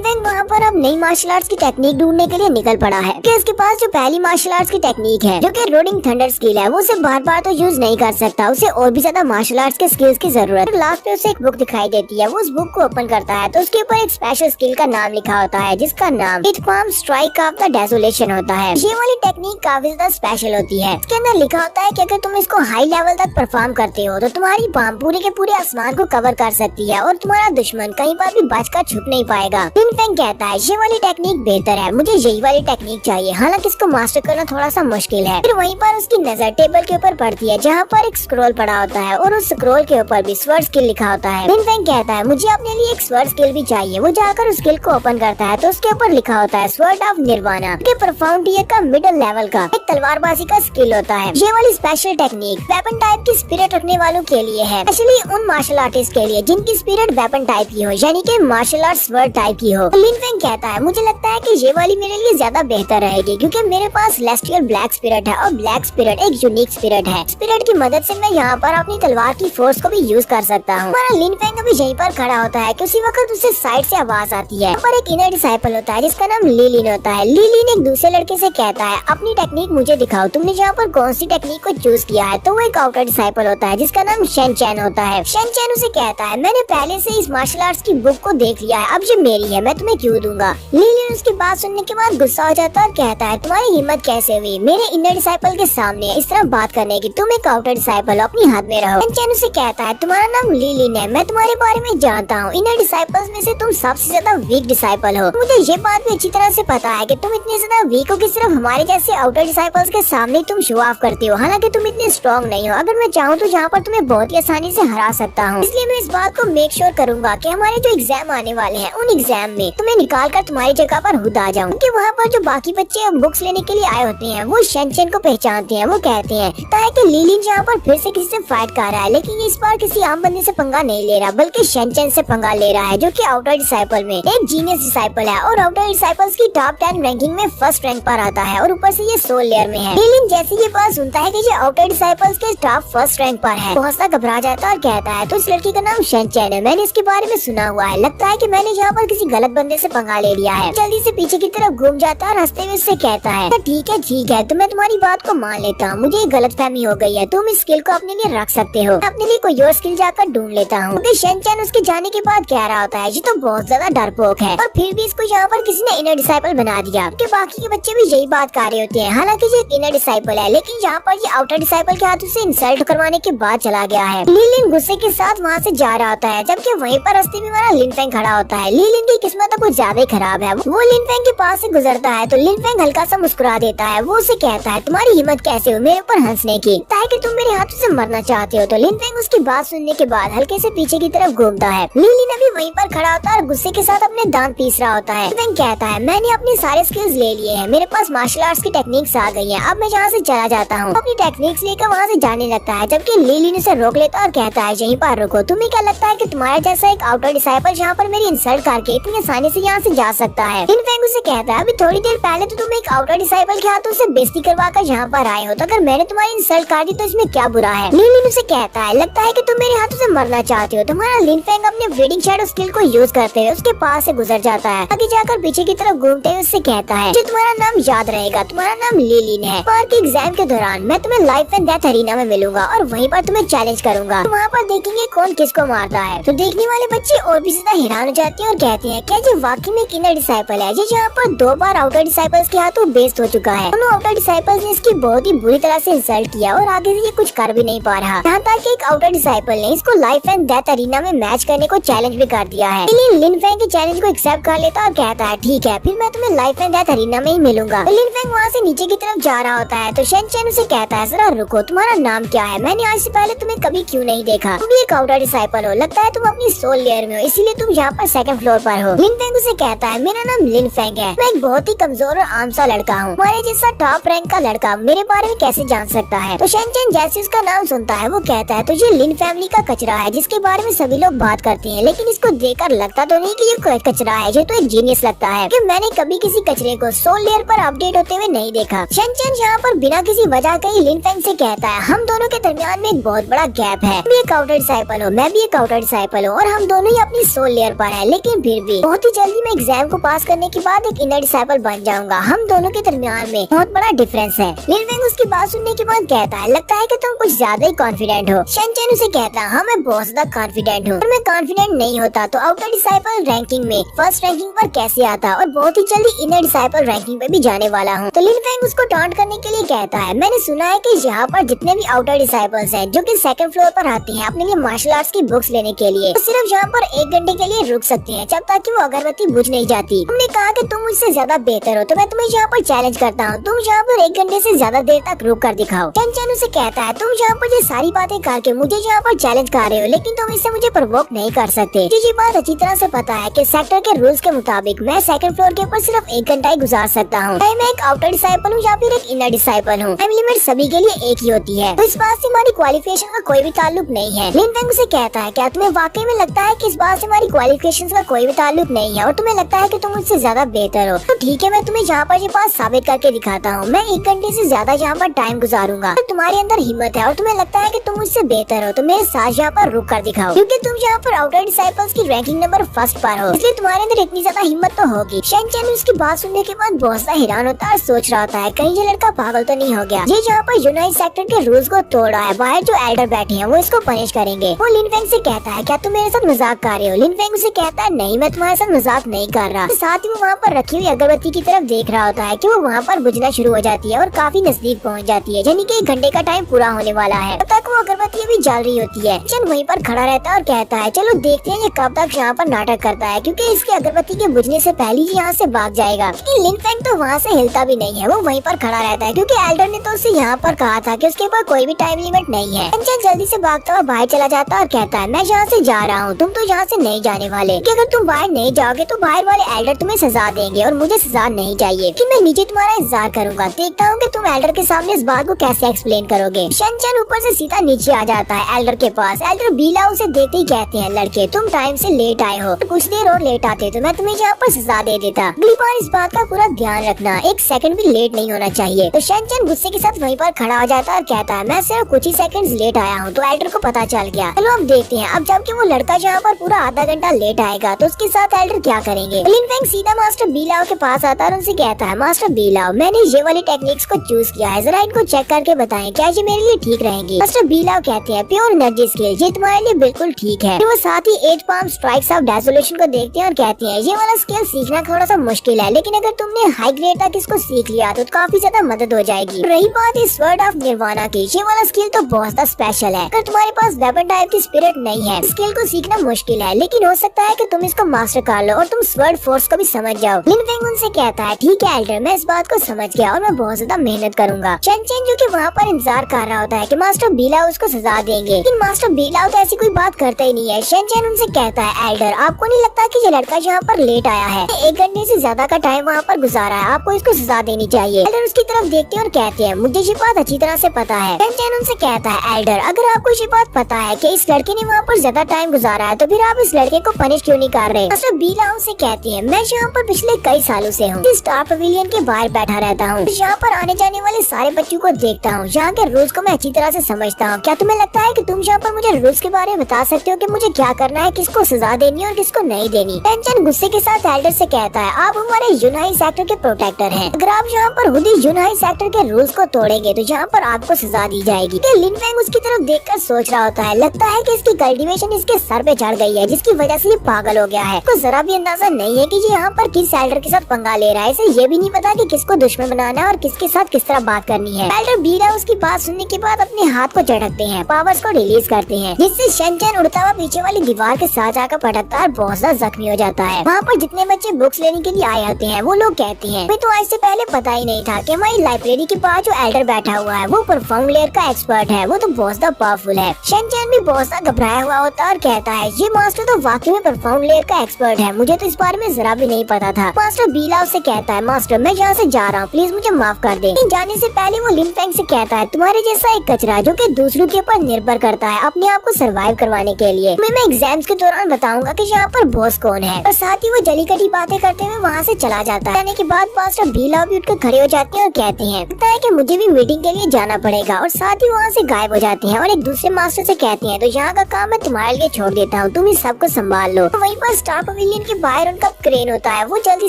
फेंग वहाँ पर अब नई मार्शल आर्ट्स की टेक्निक ढूंढने के लिए निकल पड़ा है कि उसके पास जो पहली मार्शल आर्ट्स की टेक्निक है जो कि रोडिंग थंडर स्किल है, वो उसे बार बार तो यूज नहीं कर सकता, उसे और भी ज्यादा मार्शल आर्ट्स के स्किल्स की जरूरत है। लास्ट पे उसे एक बुक दिखाई देती है, वो उस बुक को ओपन करता है तो उसके ऊपर एक स्पेशल स्किल का नाम लिखा होता है जिसका नाम hit palm strike off the desolation होता है। ये वाली टेक्निक काफी ज्यादा स्पेशल होती है। इसके अंदर लिखा होता है कि अगर तुम इसको हाई लेवल तक परफॉर्म करते हो तो तुम्हारी पाम पूरे के पूरे आसमान को कवर कर सकती है और तुम्हारा दुश्मन कहीं पर भी बचकर छुप नहीं पाएगा। लिन फेंग कहता है ये वाली टेक्निक बेहतर है, मुझे यही वाली टेक्निक चाहिए, हालांकि इसको मास्टर करना थोड़ा सा मुश्किल है। फिर वहीं पर उसकी नजर टेबल के ऊपर पड़ती है जहाँ पर एक स्क्रॉल पड़ा होता है और उस स्क्रॉल के ऊपर भी स्वर्ड स्किल लिखा होता है। लिन फेंग कहता है मुझे अपने लिए एक स्वर्ड स्किल भी चाहिए। वो जाकर उस स्किल को ओपन करता है तो उसके ऊपर लिखा होता है स्वर्ड ऑफ निर्वाणा, के परफॉर्म टियर का मिडिल लेवल का एक तलवारबाजी का स्किल होता है। ये वाली स्पेशल टेक्निक वेपन टाइप की स्पिरिट रखने वालों के लिए है, स्पेशली उन मार्शल आर्टिस्ट के लिए जिनकी स्पिरिट वेपन टाइप की हो, यानी कि मार्शल आर्ट स्वर्ड टाइप की हो। लिन फेंग कहता है मुझे लगता है कि ये वाली मेरे लिए ज्यादा बेहतर रहेगी क्योंकि मेरे पास सेलेस्टियल ब्लैक स्पिरिट है और ब्लैक स्पिरिट एक यूनिक स्पिरिट है। स्पिरिट की मदद से मैं यहाँ पर अपनी तलवार की फोर्स को भी यूज कर सकता हूँ। हमारा लिन फेंग अभी यहीं पर खड़ा होता है कि उसी वक्त उसे साइड से आवाज आती है। पर एक इनर डिसाइपल होता है जिसका नाम ली लिन होता है। ली लिन एक दूसरे लड़के से कहता है अपनी टेक्निक मुझे दिखाओ, तुमने यहाँ पर कौन सी टेक्निक को चूज किया है। तो वो एक आउटर डिसाइपल होता है जिसका नाम शेन चैन होता है। शेन चैन उसे कहता है मैंने पहले से इस मार्शल आर्ट्स की बुक को देख लिया है, अब ये मेरी है, मैं तुम्हें क्यों दूंगा। ली लिन उसकी बात सुनने के बाद गुस्सा हो जाता है और कहता है तुम्हारी हिम्मत कैसे हुई मेरे इनर डिसाइपल के सामने इस तरह बात करने की, तुम एक आउटर डिसाइपल अपनी हाथ में रहो। शेन चैन उसे कहता है तुम्हारा नाम ली लिन है, मैं तुम्हारे बारे में जानता हूँ, इनर डिसाइपल्स में से तुम सबसे ज्यादा वीक डिसाइपल हो। मुझे ये बात भी अच्छी तरह से पता है कि तुम इतने ज्यादा वीक हो कि सिर्फ हमारे जैसे आउटर डिसाइपल्स के सामने तुम शो ऑफ करते हो, हालांकि तुम इतने स्ट्रॉन्ग नहीं हो। अगर मैं चाहूँ तो यहाँ पर तुम्हें बहुत ही आसानी से हरा सकता हूँ, इसलिए मैं इस बात को मेक श्योर करूंगा कि हमारे जो एग्जाम आने वाले हैं उन एग्जाम में तुम्हें निकाल कर तुम्हारी जगह पर खुद आ जाऊँ। क्योंकि वहाँ पर जो बाकी बच्चे बुक्स लेने के लिए आए होते हैं वो शेन चैन को पहचानते हैं। वो कहते हैं कि ली लिन यहाँ पर फिर से किसी से फाइट कर रहा है, लेकिन इस बार किसी आम बंदे से पंगा नहीं ले रहा बल्कि शेन चैन से पंगा ले रहा है जो कि आउटर डिसाइपल में एक जीनियस डिसाइपल है और आउटर डिसाइपल्स की टॉप 10 रैंकिंग में फर्स्ट रैंक पर आता है और ऊपर से ये सोल लेयर में है। ली लिन जैसे ये बात सुनता है कि ये आउटर डिसाइपल्स के टॉप फर्स्ट रैंक पर है, बहुत सा घबरा जाता है और कहता है तो इस लड़की का नाम शेन चैन है, मैंने इसके बारे में सुना हुआ है, लगता है कि मैंने यहाँ पर किसी गलत बंदे से पंगा ले लिया है। जल्दी से पीछे की तरफ घूम जाता है और हंसते हुए उससे कहता है ठीक है तो मैं तुम्हारी बात को मान लेता हूँ, मुझे गलत फहमी हो गई है, तुम इस स्किल को अपने लिए रख सकते हो, अपने लिए कोई और स्किल जाकर ढूंढ लेता हूँ। शेन चैन उसके जाने के बाद कह रहा होता है ये तो बहुत ज्यादा डरपोक है और फिर भी इसको यहाँ पर किसी ने इनर डिसाइपल बना दिया। कि बाकी के बच्चे भी यही बात कर रहे होते हैं, हालांकि ये एक इनर डिसाइपल है लेकिन यहाँ पर ये आउटर डिसाइपल के हाथ से इंसल्ट करवाने के बाद चला गया है। ली लिन गुस्से के साथ वहाँ से जा रहा होता है जबकि वहीं पर रास्ते में हमारा लिन फेंग खड़ा होता है। ली लिन की किस्मत कुछ ज्यादा खराब है, वो लिन फेंग के पास से गुजरता है तो लिन फेंग हल्का सा मुस्कुरा देता है। वो उसे कहता है तुम्हारी हिम्मत कैसे हो मेरे ऊपर हंसने की, ताकि तुम मेरे हाथों से मरना चाहते हो। तो लिन फेंग उसकी बात सुनने के बाद हल्के से पीछे की तरफ घूमता है। ली लिन अभी वहीं पर खड़ा होता है और गुस्से के साथ अपने दांत पीस रहा होता है। लिन फेंग कहता है मैंने अपने सारे स्किल्स ले लिए हैं, मेरे पास मार्शल आर्ट्स की टेक्निक्स आ गई हैं, अब मैं यहाँ से चला जाता हूँ। अपनी टेक्निक्स लेकर वहाँ से जाने लगता है जबकि ली लिन उसे रोक लेता है और कहता है यहीं पर रुको, तुम्हें क्या लगता है कि तुम्हारा जैसा एक आउटर डिसाइपल यहाँ पर मेरी इंसल्ट करके इतनी आसानी से यहाँ से जा सकता है। लिन फेंग उसे कहता है अभी थोड़ी देर पहले तो तुम एक आउटर डिसाइपल के हाथों से बेइज्जती करवा कर यहाँ पर आए हो, तो अगर मैंने तुम्हारी इंसल्ट कर दी तो इसमें क्या बुरा है। ली लिन उसे कहता है लगता है कि तुम मेरे हाथों से मरना चाहते हो। तुम्हारा लिन फेंग अपने ब्रीडिंग शैडो स्किल को यूज करते हुए उसके पास से गुजर जाता है। आगे जाकर पीछे की तरफ घूमते हुए उससे कहता है जो तुम्हारा नाम याद रहेगा, तुम्हारा नाम ली लिन है। बार के एग्जाम के दौरान मैं तुम्हें लाइफ एंड डेथ अरीना में मिलूंगा और वहीं पर तुम्हें चैलेंज करूंगा, तो वहाँ पर देखेंगे कौन किसको मारता है। तो देखने वाले बच्चे और भी ज्यादा हैरान हो जाते हैं और कहते हैं क्या ये वाकई में एक इनर डिसाइपल है जो यहाँ पर 2 बार आउटर डिसाइपल्स के हाथों बेस्ड हो चुका है। दोनों आउटर डिसाइपल्स ने इसकी बहुत ही बुरी तरह से इंसल्ट किया और आगे से ये कुछ कर भी नहीं पा रहा। यहाँ तक एक आउटर डिसाइपल ने इसको लाइफ एंड डेथ अरीना में मैच करने को चैलेंज भी कर दिया है। लिन फेंग के चैलेंज को एक्सेप्ट कर लेता और कहता है ठीक है फिर मैं तुम्हें लाइफ एंड डेथ अरीना में ही मिलूंगा। लिन फेंग वहाँ से नीचे की तरफ जा रहा होता है तो शेन चैन उसे कहता है जरा रुको, तुम्हारा नाम क्या है, मैंने आज से पहले तुम्हें कभी क्यों नहीं देखा, तुम भी एक आउटर डिसाइपल हो, लगता है तुम अपनी सोल लेयर में हो इसीलिए तुम यहाँ पर सेकंड फ्लोर पर हो। लिन फेंग उसे कहता है मेरा नाम लिन फेंग है, मैं एक बहुत ही कमजोर और आम सा लड़का हूँ, हमारे जैसा टॉप रैंक का लड़का मेरे बारे में कैसे जान सकता है। तो शेन चैन जैसे उसका नाम सुनता है वो कहता है तो ये लिन फैमिली का कचरा है जिसके बारे में सभी लोग बात करते हैं, लेकिन इसको देखकर लगता तो नहीं कि ये कचरा है, ये तो एक जीनियस लगता है कि मैंने कभी किसी कचरे को सोल लेयर पर अपडेट होते हुए नहीं देखा। शेन चैन यहाँ पर बिना किसी वजह के ही लिन फेंग से कहता है हम दोनों के दरमियान में एक बहुत बड़ा गैप है, तुम एक आउटर डिसाइपल हो, मैं भी एक आउटर डिसाइपल हूँ और हम दोनों दोनों ही अपनी सोल लेयर पर है, लेकिन फिर भी बहुत ही जल्दी मैं एग्जाम को पास करने के बाद एक इनर डिसाइपल बन जाऊंगा। हम दोनों के दरमियान में बहुत बड़ा डिफरेंस है। लिन फेंग उसकी बात सुनने के बाद कहता है, लगता है कि तुम कुछ ज्यादा ही कॉन्फिडेंट हो। शन चेन उसे कहता है, हाँ मैं बहुत ज्यादा कॉन्फिडेंट हूँ। अगर मैं कॉन्फिडेंट नहीं होता तो आउटर डिसाइपल रैंकिंग में फर्स्ट रैंकिंग पर कैसे आता, और बहुत ही जल्दी इनर डिसाइपल रैंकिंग पे भी जाने वाला हूँ। तो लिन फेंग उसको टॉन्ट करने के लिए कहता है, मैंने सुना है कि यहाँ पर जितने भी आउटर डिसाइपल्स हैं जो कि सेकंड फ्लोर पर आते हैं अपने लिए मार्शल आर्ट्स की बुक्स लेने के लिए, तो सिर्फ यहाँ पर 1 घंटे के लिए रुक सकते हैं जब तक कि वो अगरबत्ती बुझ नहीं जाती। तुमने कहा कि तुम मुझसे ज्यादा बेहतर हो, तो मैं तुम्हें यहाँ पर चैलेंज करता हूँ, तुम यहाँ पर 1 घंटे से ज्यादा देर तक रुक कर दिखाओ। शन चेन उसे कहता है, तुम यहाँ पर ये सारी बातें करके मुझे यहाँ पर चैलेंज कर रहे हो, लेकिन तुम इससे मुझे प्रोवोक नहीं कर सकते। ये बात अच्छी तरह से पता है कि सेक्टर के रूल्स के मुताबिक मैं सेकंड फ्लोर के ऊपर सिर्फ 1 घंटा ही गुजार सकता हूँ। मैं एक आउटर डिसाइपल हूँ या फिर एक इनर डिसाइपल हूँ, टाइम लिमिट सभी के लिए एक ही होती है, तो इस बात से हमारी क्वालिफिकेशन का कोई भी ताल्लुक नहीं है। लिन फेंग उसे कहता है, क्या तुम्हें वाकई में लगता है कि इस बात से हमारी क्वालिफिकेशन का कोई भी ताल्लुक नहीं है और तुम्हें लगता है कि तुम मुझसे ज्यादा बेहतर हो? तो ठीक है, मैं तुम्हें यहाँ पर ये बात साबित करके दिखाता हूँ। मैं 1 घंटे से ज्यादा यहाँ पर टाइम गुजारूंगा। तो तुम्हारे अंदर हिम्मत है और तुम्हें लगता है कि तुम मुझसे बेहतर हो, तो मेरे साथ यहाँ पर रुक कर दिखाओ, क्योंकि तुम यहाँ पर आउटर डिसाइपल्स की रैंकिंग नंबर फर्स्ट पर हो, इसलिए तुम्हारे अंदर इतनी ज्यादा हिम्मत तो होगी। शन चेन उसकी बात सुनने के बाद बहुत सा हैरान होता है और सोच रहा होता है, कहीं ये लड़का पागल तो नहीं हो गया। ये यहाँ पर यूनाइट सेक्टर के रूल्स को तोड़ रहा है, बाहर जो एल्डर बैठे हैं वो इसको पनिश करेंगे। वो लिन फेंग से कहता है, क्या तुम मेरे साथ मजाक कर रहे हो? लिन फेंग उसे कहता है, नहीं मैं तुम्हारे साथ मजाक नहीं कर रहा। तो साथ ही वो वहाँ पर रखी हुई अगरबत्ती की तरफ देख रहा होता है कि वो वहाँ पर बुझना शुरू हो जाती है और काफी नजदीक पहुँच जाती है, यानी कि 1 घंटे का टाइम पूरा होने वाला है। तब तक वो अगरबत्ती अभी जल रही होती है। शन वहीं पर खड़ा रहता है और कहता है, चलो देखते हैं ये कब तक यहाँ पर नाटक करता है, क्योंकि इसकी अगरबत्ती के बुझने से पहले ही यहाँ से भाग जाएगा। लेकिन लिन फेंग तो वहाँ से हिलता भी नहीं है, वो वहीं पर खड़ा रहता है, क्योंकि एल्डर ने तो उसे यहाँ पर कहा था कि उसके पास कोई भी टाइम लिमिट नहीं है। शन जल्दी से भागता हुआ बाहर चला जाता है और कहता है, मैं यहाँ से जा रहा हूँ, तुम तो यहाँ से नहीं जाने वाले, कि अगर तुम बाहर नहीं जाओगे तो बाहर वाले एल्डर तुम्हें सजा देंगे और मुझे सजा नहीं चाहिए, कि मैं नीचे तुम्हारा इंतजार करूंगा, देखता हूँ कि तुम एल्डर के सामने इस बात को कैसे एक्सप्लेन करोगे। शन ऊपर से सीधा नीचे आ जाता है एल्डर के पास। एल्डर बीला उसे देखते ही कहते हैं, लड़के तुम टाइम से लेट आए हो, कुछ देर और लेट आते तो मैं तुम्हें यहाँ पर सजा दे देता। अगली बार इस बात का पूरा ध्यान रखना, 1 सेकंड भी लेट नहीं होना चाहिए। तो शन गुस्से के साथ वहीं पर खड़ा हो जाता है और कहता है, मैं सिर्फ कुछ ही सेकंड्स लेट आया हूँ। तो एल्डर को पता चल गया। चलो अब देखते हैं, अब जबकि वो लड़का यहाँ पर पूरा आधा घंटा लेट आएगा तो उसके साथ एल्डर क्या करेंगे। लिन फेंग सीधा मास्टर बीलाओ के पास आता है और उनसे कहता है, मास्टर बीलाओ मैंने ये वाली टेक्निक्स को चूज किया है, जरा इनको चेक करके बताएं क्या ये मेरे लिए ठीक रहेंगी। मास्टर बीलाओ कहते हैं, प्योर एनर्जी स्किल ये तुम्हारे लिए बिल्कुल ठीक है। वो साथ ही 8 पाम स्ट्राइक्स ऑफ डेसोलेशन को देखते हैं और कहते हैं, ये वाला स्किल सीखना थोड़ा सा मुश्किल है, लेकिन अगर तुमने हाई ग्रेड तक इसको सीख लिया तो काफी ज्यादा मदद हो जाएगी। रही बात इस स्वर्ड ऑफ निर्वाणा की, ये वाला स्किल तो बहुत ज्यादा स्पेशल है। अगर तुम्हारे पास वेपन टाइप की स्पिरिट नहीं है, स्किल को सीखना मुश्किल है, लेकिन हो सकता है कि तुम इसको मास्टर कर लो और तुम स्वर्ड फोर्स को भी समझ जाओ। लिन फेंग उनसे कहता है, ठीक है एल्डर, मैं इस बात को समझ गया और मैं बहुत ज्यादा मेहनत करूंगा। शन जो कि वहाँ पर इंतजार कर रहा होता है कि मास्टर बीला उसको सजा देंगे, लेकिन मास्टर बीला तो ऐसी कोई बात करता ही नहीं है। शन उनसे कहता है, एल्डर आपको नहीं लगता कि ये लड़का यहाँ पर लेट आया है, 1 घंटे से ज्यादा का टाइम वहाँ पर गुजारा है, आपको इसको सजा देनी चाहिए। एल्डर उसकी तरफ देखते हैं और कहते हैं, मुझे ये बात अच्छी तरह से पता है। शन उनसे कहता है, एल्डर अगर आपको ये बात पता है कि इस लड़के ने वहाँ पर ज्यादा टाइम गुजारा है तो फिर आप इस लड़के को पनिश क्यों नहीं कर रहे। मास्टर बीला उनसे कहती है, मैं यहाँ पर पिछले कई सालों से हूँ, स्टार पवेलियन के बाहर बैठा रहता हूँ, यहाँ पर आने जाने वाले सारे बच्चों को देखता हूँ, यहाँ के रूल्स को मैं अच्छी तरह से समझता हूँ। क्या तुम्हें लगता है कि तुम यहाँ पर मुझे रूल्स के बारे में बता सकते हो कि मुझे क्या करना है, किसको सजा देनी है और किसको नहीं देनी। टेंशन गुस्से के साथ एल्डर से कहता है, आप हमारे यूनाइट सेक्टर के प्रोटेक्टर हैं, अगर आप यहाँ पर खुद ही यूनाइट सेक्टर के रूल्स को तोड़ेंगे तो यहाँ पर आपको सजा दी जाएगी। लिन फेंग उसकी तरफ देखकर सोच रहा होता है, लगता है कि इसकी कल्टीवेशन इसके सर पे चढ़ गई है, जिसकी वजह से ये पागल हो गया है। तो जरा भी अंदाजा नहीं है कि ये यहाँ पर किस एल्डर के साथ पंगा ले रहा है, इसे ये भी नहीं पता कि किसको दुश्मन बनाना है और किसके साथ किस तरह बात करनी है। एल्डर बीरा उसकी बात सुनने के बाद अपने हाथ को झटकते हैं, पावर्स को रिलीज करते हैं, जिससे शन उड़ता हुआ पीछे वाली दीवार के साथ जाकर पटकता है, बहुत ज्यादा जख्मी हो जाता है। वहाँ पर जितने बच्चे बुक्स लेने के लिए आए होते हैं वो लोग कहते हैं, मैं तो आज से पहले पता ही नहीं था कि हमारी लाइब्रेरी के पास जो एल्डर बैठा हुआ है वो परफॉर्म लेयर का एक्सपर्ट है, वो तो बहुत ज्यादा पावरफुल है। शन भी बहुत ज्यादा घबराया हुआ होता है और कहता है, ये मास्टर तो वाकई में परफॉर्म लेयर का एक्सपर्ट है, मुझे तो इस बारे में जरा भी नहीं पता था। मास्टर बीला उससे कहता है, मास्टर मैं यहाँ से जा रहा हूँ, प्लीज मुझे माफ कर दे। जाने से पहले वो लिन फेंग से कहता है, तुम्हारे जैसा एक कचरा जो कि दूसरों के ऊपर निर्भर करता है अपने आप को सरवाइव करवाने के लिए, मैं एग्जाम्स के दौरान बताऊंगा कि यहाँ पर बॉस कौन है। और साथ ही वो जली कटी बातें करते हुए वहाँ से चला जाता है। जाने के बाद मास्टर बीला भी उठकर खड़े हो जाते हैं और कहते हैं, लगता है कि मुझे भी मीटिंग के लिए जाना पड़ेगा, और साथ ही वहाँ से गायब हो जाते हैं और एक दूसरे मास्टर से कहते हैं, तो यहाँ का काम मैं तुम्हारे लिए छोड़ देता हूँ, हूँ, तुम इस सबको संभाल लो। तो वहीं पर स्टार पवेलियन के बाहर उनका क्रेन होता है, वो जल्दी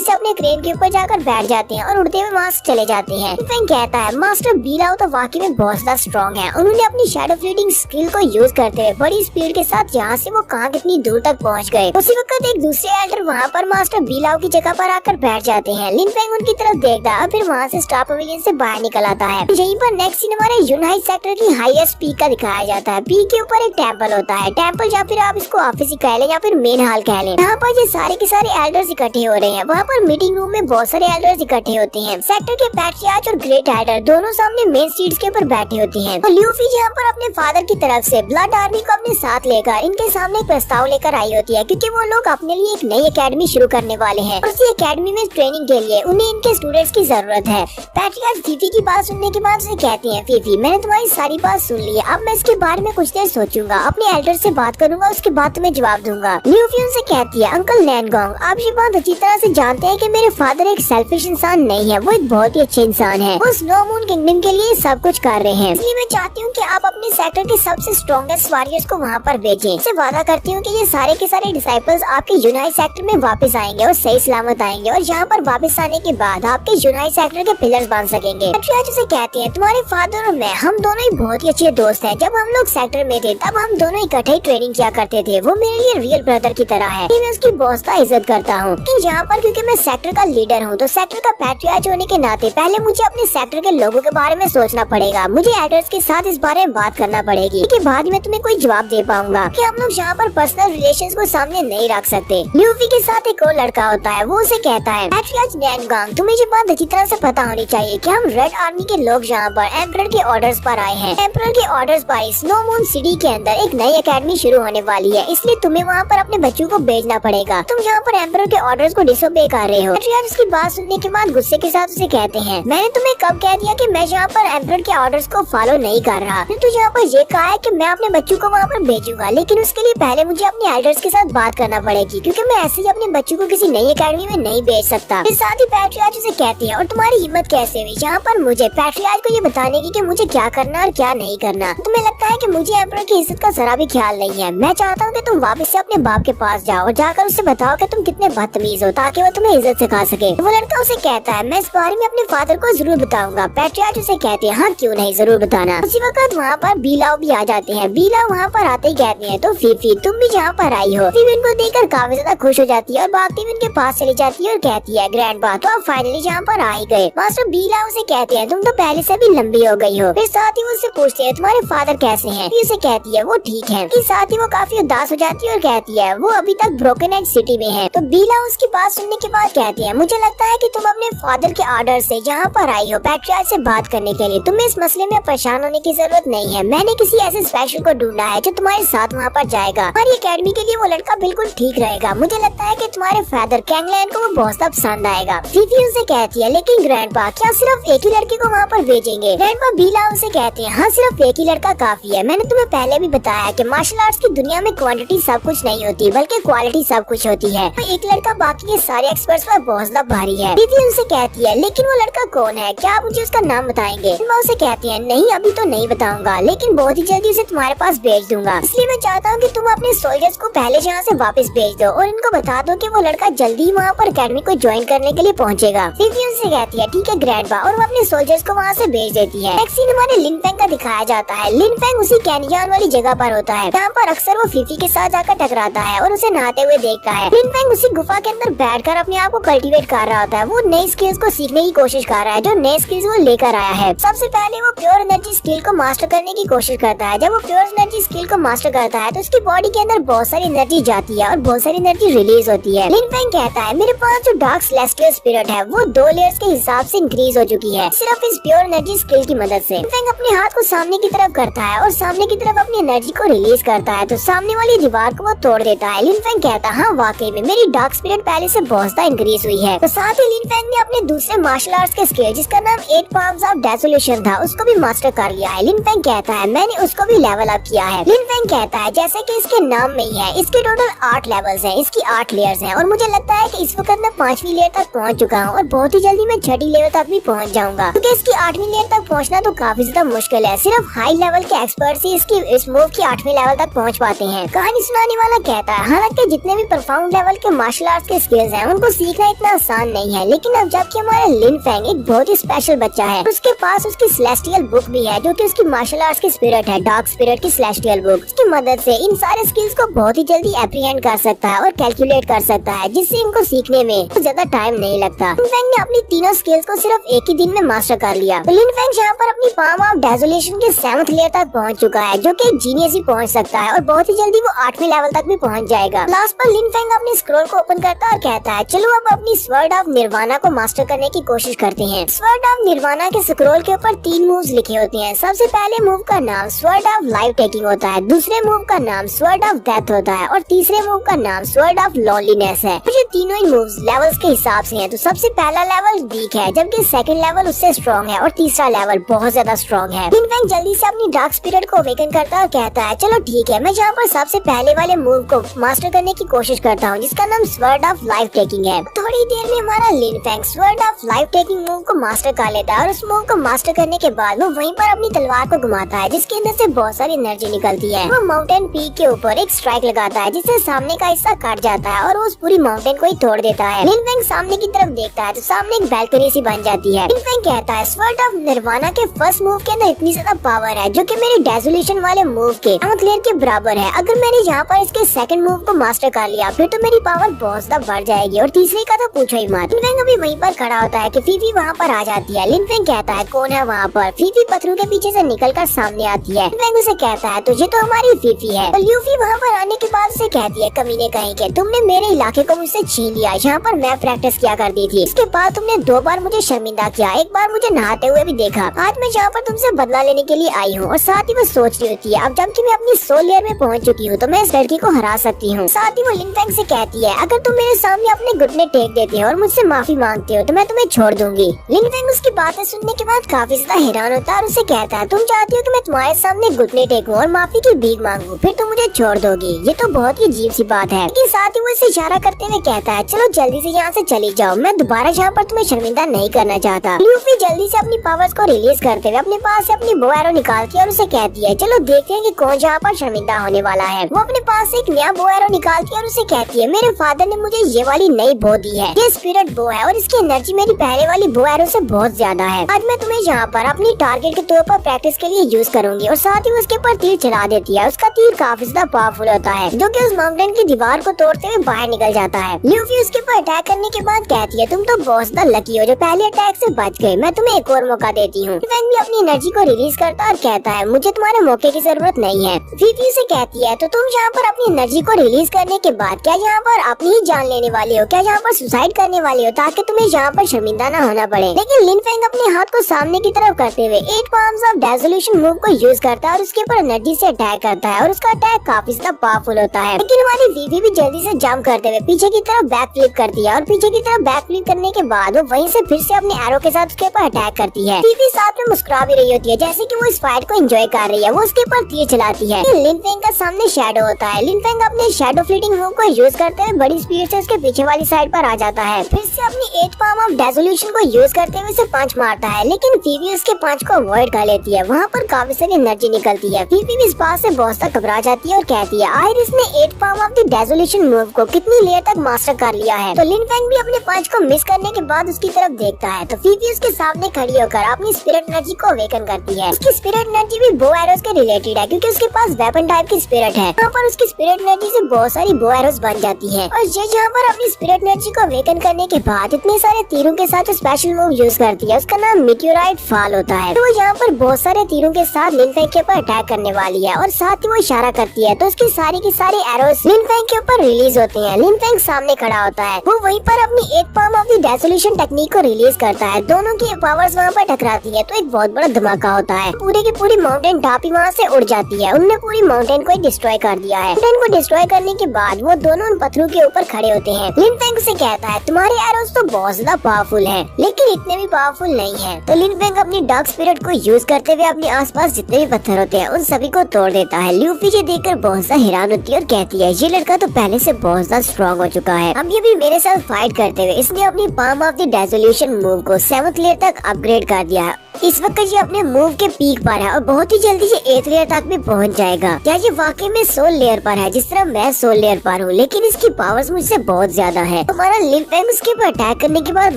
से अपने क्रेन के ऊपर जाकर बैठ जाते हैं और उड़ते हुए वहाँ से चले जाते हैं। लिन कहता है मास्टर बीलाओ तो वाकई में बहुत ज्यादा स्ट्रॉन्ग है, उन्होंने अपनी शैडो फ्लीटिंग स्किल को यूज करते हुए बड़ी स्पीड के साथ यहाँ से वो कहाँ कितनी दूर तक पहुँच गए। उसी वक्त एक दूसरे एल्डर वहाँ पर मास्टर बीलाओ की जगह पर आकर बैठ जाते हैं। लिन फेंग उनकी तरफ देखता है और फिर वहाँ से स्टार पवेलियन से बाहर निकल आता है। यहीं पर नेक्स्ट सीन हमारे यूनाइट सेक्टर की हाईएस्ट पीक का दिखाया जाता है। पीक के ऊपर एक टेम्पल होता है, टेम्पल या फिर आप इसको ऑफिस ही कह लें या फिर मेन हॉल कह लें। यहाँ पर ये सारे के सारे एल्डर्स इकट्ठे हो रहे हैं। वहाँ पर मीटिंग रूम में बहुत सारे एल्डर्स इकट्ठे होते हैं। सेक्टर के पैट्रियार्च और ग्रेट एल्डर दोनों सामने मेन सीट्स के ऊपर बैठे होते हैं। और ल्यूफी यहाँ पर अपने फादर की तरफ से ब्लड आर्मी को अपने साथ लेकर इनके सामने एक प्रस्ताव लेकर आई होती है, क्योंकि वो लोग अपने लिए एक नई एकेडमी शुरू करने वाले हैं और उसी एकेडमी में ट्रेनिंग के लिए उन्हें इनके स्टूडेंट्स की जरूरत है। पैट्रियार्च फीफी की बात सुनने के बाद उसे कहती हैं, फीफी मैंने तुम्हारी सारी बात सुन ली है, अब मैं इसके बारे में कुछ देर सोचूंगा, अपने एल्डर से बात करूंगा, उसके बाद तुम्हें जवाब दूंगा। ल्यूफी उनसे कहती है, अंकल लैनगोंग आप ये बात अच्छी तरह से जानते हैं कि मेरे फादर एक सेल्फिश इंसान नहीं है, वो एक बहुत ही अच्छे इंसान है। वो स्नो मून किंगडम के लिए सब कुछ कर रहे हैं, इसलिए मैं चाहती हूँ कि आप अपने सेक्टर के सबसे स्ट्रॉन्गेस्ट वॉरियर्स को वहाँ पर भेजें। इससे वादा करती हूँ कि ये सारे के सारे डिसाइपल्स आपके यूनाइट सेक्टर में वापस आएंगे और सही सलामत आएंगे और यहाँ पर वापस आने के बाद आपके यूनाइट सेक्टर के पिलर्स बन सकेंगे। पैट्रियार्च उसे कहती है, तुम्हारे फादर और मैं हम दोनों ही बहुत ही अच्छे दोस्त हैं। जब हम लोग सेक्टर में थे तब हम दोनों इकट्ठे ही ट्रेनिंग किया करते थे, वो मेरे लिए रियल ब्रदर की तरह है। मैं उसकी बहुत सा इज्जत करता हूँ। लेकिन यहाँ पर क्योंकि मैं सेक्टर का लीडर हूँ तो सेक्टर का पैट्रियार्च होने के नाते पहले मुझे अपने सेक्टर के लोगों के बारे में सोचना पड़ेगा। मुझे एल्डर्स के साथ इस बारे में बात करना पड़ेगी कि बाद में तुम्हें कोई जवाब दे पाऊंगा कि हम लोग यहाँ पर पर्सनल रिलेशंस को सामने नहीं रख सकते। ल्यूफी के साथ एक और लड़का होता है, वो उसे कहता है, पैट्रियार्च लैनगोंग तुम्हें ये बात अच्छी तरह से पता होनी चाहिए कि हम रेड आर्मी के लोग यहाँ पर एम्परर के ऑर्डर्स पर आए हैं। एम्परर के ऑर्डर्स पर स्नो मून सिटी के अंदर एक नई एकेडमी शुरू होने वाली है, इसलिए तुम्हें वहाँ पर अपने बच्चों को भेजना पड़ेगा। तुम यहाँ पर एम्परर के ऑर्डर्स को डिसोबे कर रहे हो। पैट्रियार्च उसकी बात सुनने के बाद गुस्से के साथ उसे कहते हैं, मैंने तुम्हें कब कह दिया कि मैं यहाँ पर एम्परर के ऑर्डर्स को फॉलो नहीं कर रहा। तो यहाँ पर ये कहा है कि मैं अपने बच्चों को वहाँ पर भेजूंगा, लेकिन उसके लिए पहले मुझे अपने एल्डर्स के साथ बात करना पड़ेगी, क्योंकि मैं ऐसे ही अपने बच्चों को किसी नई एकेडमी में नहीं भेज सकता। फिर साथ ही पैट्रियार्च उसे कहती है, और तुम्हारी हिम्मत कैसे हुई यहाँ पर मुझे पैट्रियार्च को ये बताने की कि मुझे क्या करना और क्या नहीं करना। तुम्हें लगता है कि मुझे एम्परर की इज्जत का जरा भी ख्याल नहीं है। मैं चाहता हूँ कि तुम वापस से अपने बाप के पास जाओ और जाकर उससे बताओ कि तुम कितने बदतमीज हो, ताकि वो तुम्हें इज्जत सिखा सके। वो लड़का उसे कहता है, मैं इस बारे में अपने फादर को जरूर बताऊंगा। पैट्रियार्च उसे कहते हैं, हाँ क्यों नहीं, जरूर बताना। उसी वक्त वहाँ पर बीलाओ भी आ जाते हैं। बीलाओ वहाँ पर आते ही कहते हैं, तो फीफी तुम भी यहाँ पर आई हो। फीफी इनको देखकर काफी ज्यादा खुश हो जाती है और भागती हुई उनके पास चली जाती है और कहती है, ग्रैंडपा तो आप फाइनली यहाँ पर आ ही गए। मास्टर बीलाओ उसे कहते हैं, तुम तो पहले से भी लंबी हो गई हो। फिर साथ ही वो उससे पूछते हैं, तुम्हारे फादर कैसे हैं? उसे कहती है, वो ठीक है। फिर साथ ही वो काफी उदास हो जाती है और कहती है, वो अभी तक ब्रोकन एज सिटी में है। तो बीलाओ उसकी बात सुनने के बाद कहती है, मुझे लगता है कि तुम अपने फादर के ऑर्डर से यहाँ पर आई हो पैट्रियार्च से बात करने के लिए। तुम्हें इस मसले में परेशान होने की जरूरत नहीं है। मैंने किसी ऐसे स्पेशल को ढूंढा है जो तुम्हारे साथ वहाँ पर जाएगा। हमारी एकेडमी के लिए वो लड़का बिल्कुल ठीक रहेगा। मुझे लगता है कि तुम्हारे फादर कैंगलैंड को वो बहुत ज्यादा पसंद आएगा। फीफी उनसे कहती है, लेकिन ग्रैंडपा क्या सिर्फ एक ही लड़के को वहाँ पर भेजेंगे? ग्रैंडपा बीलाओ उसे कहते हैं, हाँ सिर्फ एक ही लड़का काफी है। मैंने तुम्हें पहले भी बताया कि मार्शल आर्ट्स की दुनिया में क्वांटिटी सब कुछ नहीं होती, बल्कि क्वालिटी सब कुछ होती है। तो एक लड़का बाकी के सारे एक्सपर्ट्स पर बहुत ज्यादा भारी है। फीफी उनसे कहती है, लेकिन वो लड़का कौन है? क्या आप मुझे उसका नाम बताएंगे? मैं उसे कहती है, नहीं अभी तो नहीं बताऊंगा, लेकिन बहुत ही जल्दी उसे तुम्हारे पास भेज दूंगा। इसलिए मैं चाहता हूँ कि तुम अपने सोल्जर्स को पहले यहाँ से वापस भेज दो और इनको बता दो कि वो लड़का जल्दी वहाँ पर एकेडमी को ज्वाइन करने के लिए पहुँचेगा। फीफी उनसे कहती है, ठीक है ग्रैंडपा, और वो अपने सोल्जर्स को वहाँ से भेज देती है। एक सीन हमारे लिन फेंग का दिखाया जाता है। लिन फेंग उसी कैनियन वाली जगह पर होता है जहाँ पर अक्सर वो फीफी के साथ जाकर टकराता है और उसे नहाते हुए देखता है। लिन फेंग उसी गुफा के अंदर बैठकर अपने आप को कल्टीवेट कर रहा होता है। वो नई स्किल्स को सीखने की कोशिश कर रहा है, जो नए स्किल्स वो लेकर आया है। सबसे पहले वो प्योर एनर्जी स्किल को मास्टर करने की कोशिश करता है। जब वो प्योर एनर्जी स्किल को मास्टर करता है तो उसकी बॉडी के अंदर बहुत सारी एनर्जी जाती है और बहुत सारी एनर्जी रिलीज होती है। लिन फेंग कहता है, मेरे पास जो डार्क सेलेस्टियल स्पिरिट है वो 2 लेयर्स के हिसाब से इंक्रीज हो चुकी है, सिर्फ इस प्योर एनर्जी स्किल की मदद से। लिन फेंग अपने हाथ को सामने की तरफ करता है और सामने की तरफ अपनी एनर्जी को रिलीज करता है तो सामने वाली दीवार को वो तोड़ देता है। लिन फेंग कहता है, हाँ वाकई में मेरी डार्क स्पिरिट पहले से बहुत ज्यादा इंक्रीज हुई है। तो साथ ही लिन फेंग ने अपने दूसरे मार्शल आर्ट्स के स्किल जिसका नाम 8 पाम्स ऑफ डेसोल्यूशन था उसको भी मास्टर कर लिया है। लिन फेंग कहता है, मैंने उसको भी लेवल अप किया है। लिन फेंग कहता है, जैसे कि इसके नाम में ही है, इसके टोटल 8 लेवल्स हैं, इसकी 8 लेयर्स हैं और मुझे लगता है कि इस वक्त मैं 5वीं लेयर तक पहुंच चुका हूं और बहुत ही जल्दी मैं 6ठी लेयर तक भी पहुंच जाऊंगा, क्योंकि इसकी 8वीं लेयर तक पहुंचना तो काफी ज्यादा मुश्किल है। सिर्फ हाई लेवल के एक्सपर्ट्स ही इसकी इस मूव की 8वीं लेवल तक पहुंच पाते हैं। कहानी सुनाने वाला कहता है, हालांकि जितने भी परफॉर्म लेवल के मार्शल आर्ट्स के स्किल्स हैं उनको सीखना इतना आसान नहीं है, लेकिन अब जबकि हमारा लिन फेंग एक बहुत ही स्पेशल बच्चा है, उसके पास उसकी सेलेस्टियल बुक भी है जो कि उसकी मार्शल आर्ट्स की स्पिरिट है, डार्क स्पिरिट की सेलेस्टियल बुक। उसकी मदद से इन सारे स्किल्स को बहुत ही जल्दी एप्रीहेंड कर सकता है और कैलकुलेट कर सकता है, जिससे इनको सीखने में ज्यादा टाइम नहीं लगता। लिन फेंग ने अपनी तीनों स्किल्स को सिर्फ एक ही दिन में मास्टर कर लिया। तो लिन फेंग यहाँ पर अपनी पाम ऑफ डेसोलेशन के 7th लेयर तक पहुँच चुका है, जो कि एक जीनियस ही पहुँच सकता है और बहुत ही जल्दी वो 8वें लेवल तक भी पहुँच जाएगा। लास्ट पर लिन फेंग अपनी स्क्रॉल को ओपन करता है और कहता है, चलो अब अपनी स्वर्ड ऑफ निर्वाणा को मास्टर करने की कोशिश करते हैं। स्वर्ड ऑफ निर्वाणा के स्क्रॉल के ऊपर 3 मूव्स लिखे होते हैं। सबसे पहले मूव का नाम स्वर्ड ऑफ लाइफ टेकिंग होता है, दूसरे मूव का नाम स्वर्ड ऑफ डेथ होता है और तीसरे मूव का नाम स्वर्ड ऑफ लोनलीनेस है। ये तीनों ही मूव्स लेवल्स के हिसाब से हैं। तो सबसे पहला लेवल वीक है, जबकि सेकंड लेवल उससे स्ट्रॉन्ग है और तीसरा लेवल बहुत ज्यादा स्ट्रॉन्ग है। लिन फेंग जल्दी से अपनी डार्क स्पिरिट को अवेकन करता है और कहता है, चलो ठीक है, मैं यहाँ पर सबसे पहले वाले मूव को मास्टर करने की कोशिश करता हूँ, जिसका नाम स्वर्ड ऑफ लाइफ टेकिंग है। थोड़ी देर में हमारा Lin Feng sword of life taking move को मास्टर कर लेता है और उस मूव को मास्टर करने के बाद वो वहीं पर अपनी तलवार को घुमाता है, जिसके अंदर से बहुत सारी एनर्जी निकलती है। वो माउंटेन पीक के ऊपर एक स्ट्राइक लगाता है, जिससे सामने का हिस्सा कट जाता है और उस पूरी माउंटेन को ही तोड़ देता है। लिन फेंग सामने की तरफ देखता है तो सामने एक बैल्कनी सी बन जाती है। लिन फेंग कहता है, स्वर्ड ऑफ निर्वाणा के फर्स्ट मूव के अंदर इतनी ज्यादा पावर है जो कि मेरी डेसोलेशन वाले मूव के 7th लेयर के बराबर है। अगर मैंने यहाँ पर इसके सेकंड मूव को मास्टर कर लिया फिर तो मेरी पावर बहुत ज्यादा बढ़ जाएगी, और तीसरे का तो पूछो ही मत। लिन फेंग अभी वहीं पर खड़ा होता है कि फीफी वहाँ पर आ जाती है। लिन फेंग कहता है, कौन है वहाँ पर? फीफी पत्थरों के पीछे से निकलकर सामने आती है। लिन फेंग उसे कहता है, तुझे तो हमारी फीफी है। तो ल्यूफी वहाँ पर आने के बाद उसे कहती है, कमीने कहीं के, तुमने मेरे इलाके को मुझसे छीन लिया, यहाँ पर मैं प्रैक्टिस किया करती थी। इसके बाद तुमने 2 बार मुझे शर्मिंदा किया, एक बार मुझे नहाते हुए भी देखा। आज मैं यहाँ पर तुमसे बदला लेने के लिए आई हूँ। और साथ ही वो सोच रही होती है, अब जबकि मैं अपनी सोल लेयर में पहुँच चुकी हूँ तो मैं इस लड़की को हरा सकती हूँ। साथ ही वो लिन फेंग से कहती है, अगर तुम मेरे सामने अपने घुटने टेक देते हो और मुझसे माफी मांगते हो तो मैं तुम्हें छोड़ दूंगी। लिन फेंग उसकी बातें सुनने के बाद काफी ज्यादा हैरान होता है और उसे कहता है, तुम चाहती हो कि मैं तुम्हारे सामने घुटने टेकूं और माफी की भीख मांगू, फिर तुम मुझे छोड़ दोगी? ये तो बहुत ही अजीब सी बात है। लेकिन साथ ही वो इसे इशारा करते हुए कहता है, चलो जल्दी से यहाँ से चली जाओ, मैं दोबारा यहाँ पर तुम्हें शर्मिंदा नहीं करना चाहता। ल्यूफी जल्दी से अपनी पावर्स को रिलीज करते हुए अपने पास से अपनी बो एरो निकालती है और उसे कहती है, चलो देखते हैं कि कौन यहाँ पर शर्मिंदा होने वाला है। वो अपने पास से एक नया बो एरो निकालती है और उसे कहती है, मेरे फादर ने मुझे ये वाली नई बो दी है, ये स्पिरिट बो है और इसकी एनर्जी मेरी पहले वाली बो एरो से बहुत ज्यादा है। आज मैं तुम्हें यहाँ पर अपनी टारगेट के तौर पर प्रैक्टिस के लिए यूज करूंगी। और साथ ही उसके ऊपर तीर चला देती है। उसका तीर काफी ज्यादा पावरफुल होता है, जो कि उस माउंटेन की दीवार को तोड़ते हुए बाहर निकल जाता है। ल्यूफी उसके ऊपर अटैक करने के बाद कहती है, तुम तो बहुत ज्यादा लकी हो जो पहले अटैक से बच गए, मैं तुम्हें एक और मौका देती हूँ। फेंग भी अपनी एनर्जी को रिलीज करता है और कहता है, मुझे तुम्हारे मौके की जरूरत नहीं है। फीफी से कहती है, तो तुम यहाँ पर अपनी एनर्जी को रिलीज करने के बाद क्या यहाँ पर अपनी ही जान लेने वाले हो? क्या यहाँ पर सुसाइड करने वाले हो ताकि तुम्हें यहाँ पर शर्मिंदा न होना पड़े? लेकिन लिन फेंग अपने हाथ को सामने की तरफ करते हुए 8 पाम्स ऑफ डेसोल्यूशन मूव को यूज करता है और उसके ऊपर एनर्जी से अटैक करता है और उसका अटैक काफी ज्यादा पावरफुल होता है। लेकिन हमारी फीफी भी जल्दी से जंप करते हुए पीछे की तरफ बैक फ्लिप करती है और पीछे की तरफ बैक फ्लिप करने के बाद वो वहीं से फिर से अपने एरो के साथ उसके ऊपर अटैक करती है। फीफी साथ में मुस्कुरा भी रही होती है जैसे कि वो इस फाइट को एंजॉय कर रही है। वो उसके ऊपर तीर चलाती है। लिन फेंग का सामने शैडो होता है। लिन फेंग अपने शैडो फ्लीटिंग मूव को यूज करते हुए बड़ी स्पीड से उसके पीछे वाली साइड पर आ जाता है। फिर से अपनी 8 पाम ऑफ डेसोल्यूशन को यूज करते हुए उसे पंच मारता है, लेकिन फीफी उसके पंच को अवॉइड कर लेती है। वहाँ पर काफी सारी एनर्जी निकलती है। फीफी भी इस बात से बहुत ज्यादा घबरा जाती है और कहती है, आखिर इसने 8 पाम ऑफ द डेसोल्यूशन मूव को कितनी लेयर तक मास्टर कर लिया है। तो लिन फेंग भी अपने पंच को मिस करने के बाद उसकी तरफ देखता है तो फीफी उसके सामने खड़ी होकर अपनी स्पिरिट एनर्जी को अवेकन करती है। उसकी स्पिरिट एनर्जी भी बो एरोस के रिलेटेड है क्योंकि उसके पास वेपन टाइप की स्पिरिट है। यहाँ पर उसकी स्पिरिट एनर्जी से बहुत सारी बो एरोस बन जाती है और ये यहाँ पर अपनी स्पिरिट एनर्जी को अवेकन करने के बाद इतने सारे तीरों के साथ स्पेशल मूव यूज करती है। उसका नाम मीटियोराइट फॉल होता है। तो वो यहाँ पर बहुत सारे तीरों के साथ लिन फेंग के ऊपर अटैक करने वाली है और साथ ही वो इशारा करती है तो उसकी सारी की सारी एरोस लिन फेंग के ऊपर रिलीज होते हैं। लिन फेंग सामने खड़ा होता है। वो वहीं पर अपनी 8 पाम ऑफ द डेसोल्यूशन टेक्निक को रिलीज करता है। दोनों की पावर्स वहाँ पर टकराती है तो एक बहुत बड़ा धमाका होता है। पूरी की पूरी माउंटेन टॉप ही वहाँ से उड़ जाती है। उन्होंने पूरी माउंटेन को डिस्ट्रॉय कर दिया है। माउंटेन को डिस्ट्रॉय करने के बाद वो दोनों उन पत्थरों के ऊपर खड़े होते हैं। लिन फेंग से कहता है, तुम्हारे एरोस तो बहुत ज्यादा पावरफुल है, लेकिन लेकिन इतने भी पावरफुल नहीं है। तो लिन फेंग अपनी डार्क स्पिरिट को यूज करते हुए अपने आसपास जितने भी पत्थर होते हैं उन सभी को तोड़ देता है। ल्यूफी ये देखकर बहुत ज्यादा हैरान होती है और कहती है ये लड़का तो पहले से बहुत ज्यादा स्ट्रॉन्ग हो चुका है, अब ये भी मेरे साथ फाइट करते हुए इसने अपनी पाम ऑफ द डेसोल्यूशन मूव को 7th लेयर तक अपग्रेड कर दिया है। इस वक्त ये अपने मूव के पीक पर है और बहुत ही जल्दी ये 8th लेयर तक भी पहुंच जाएगा। क्या ये वाकई में सोल लेयर पर है जिस तरह मैं सोल लेयर पर हूँ, लेकिन इसकी पावर्स मुझसे बहुत ज्यादा है। हमारा लिन फेंग उसके ऊपर अटैक करने के बाद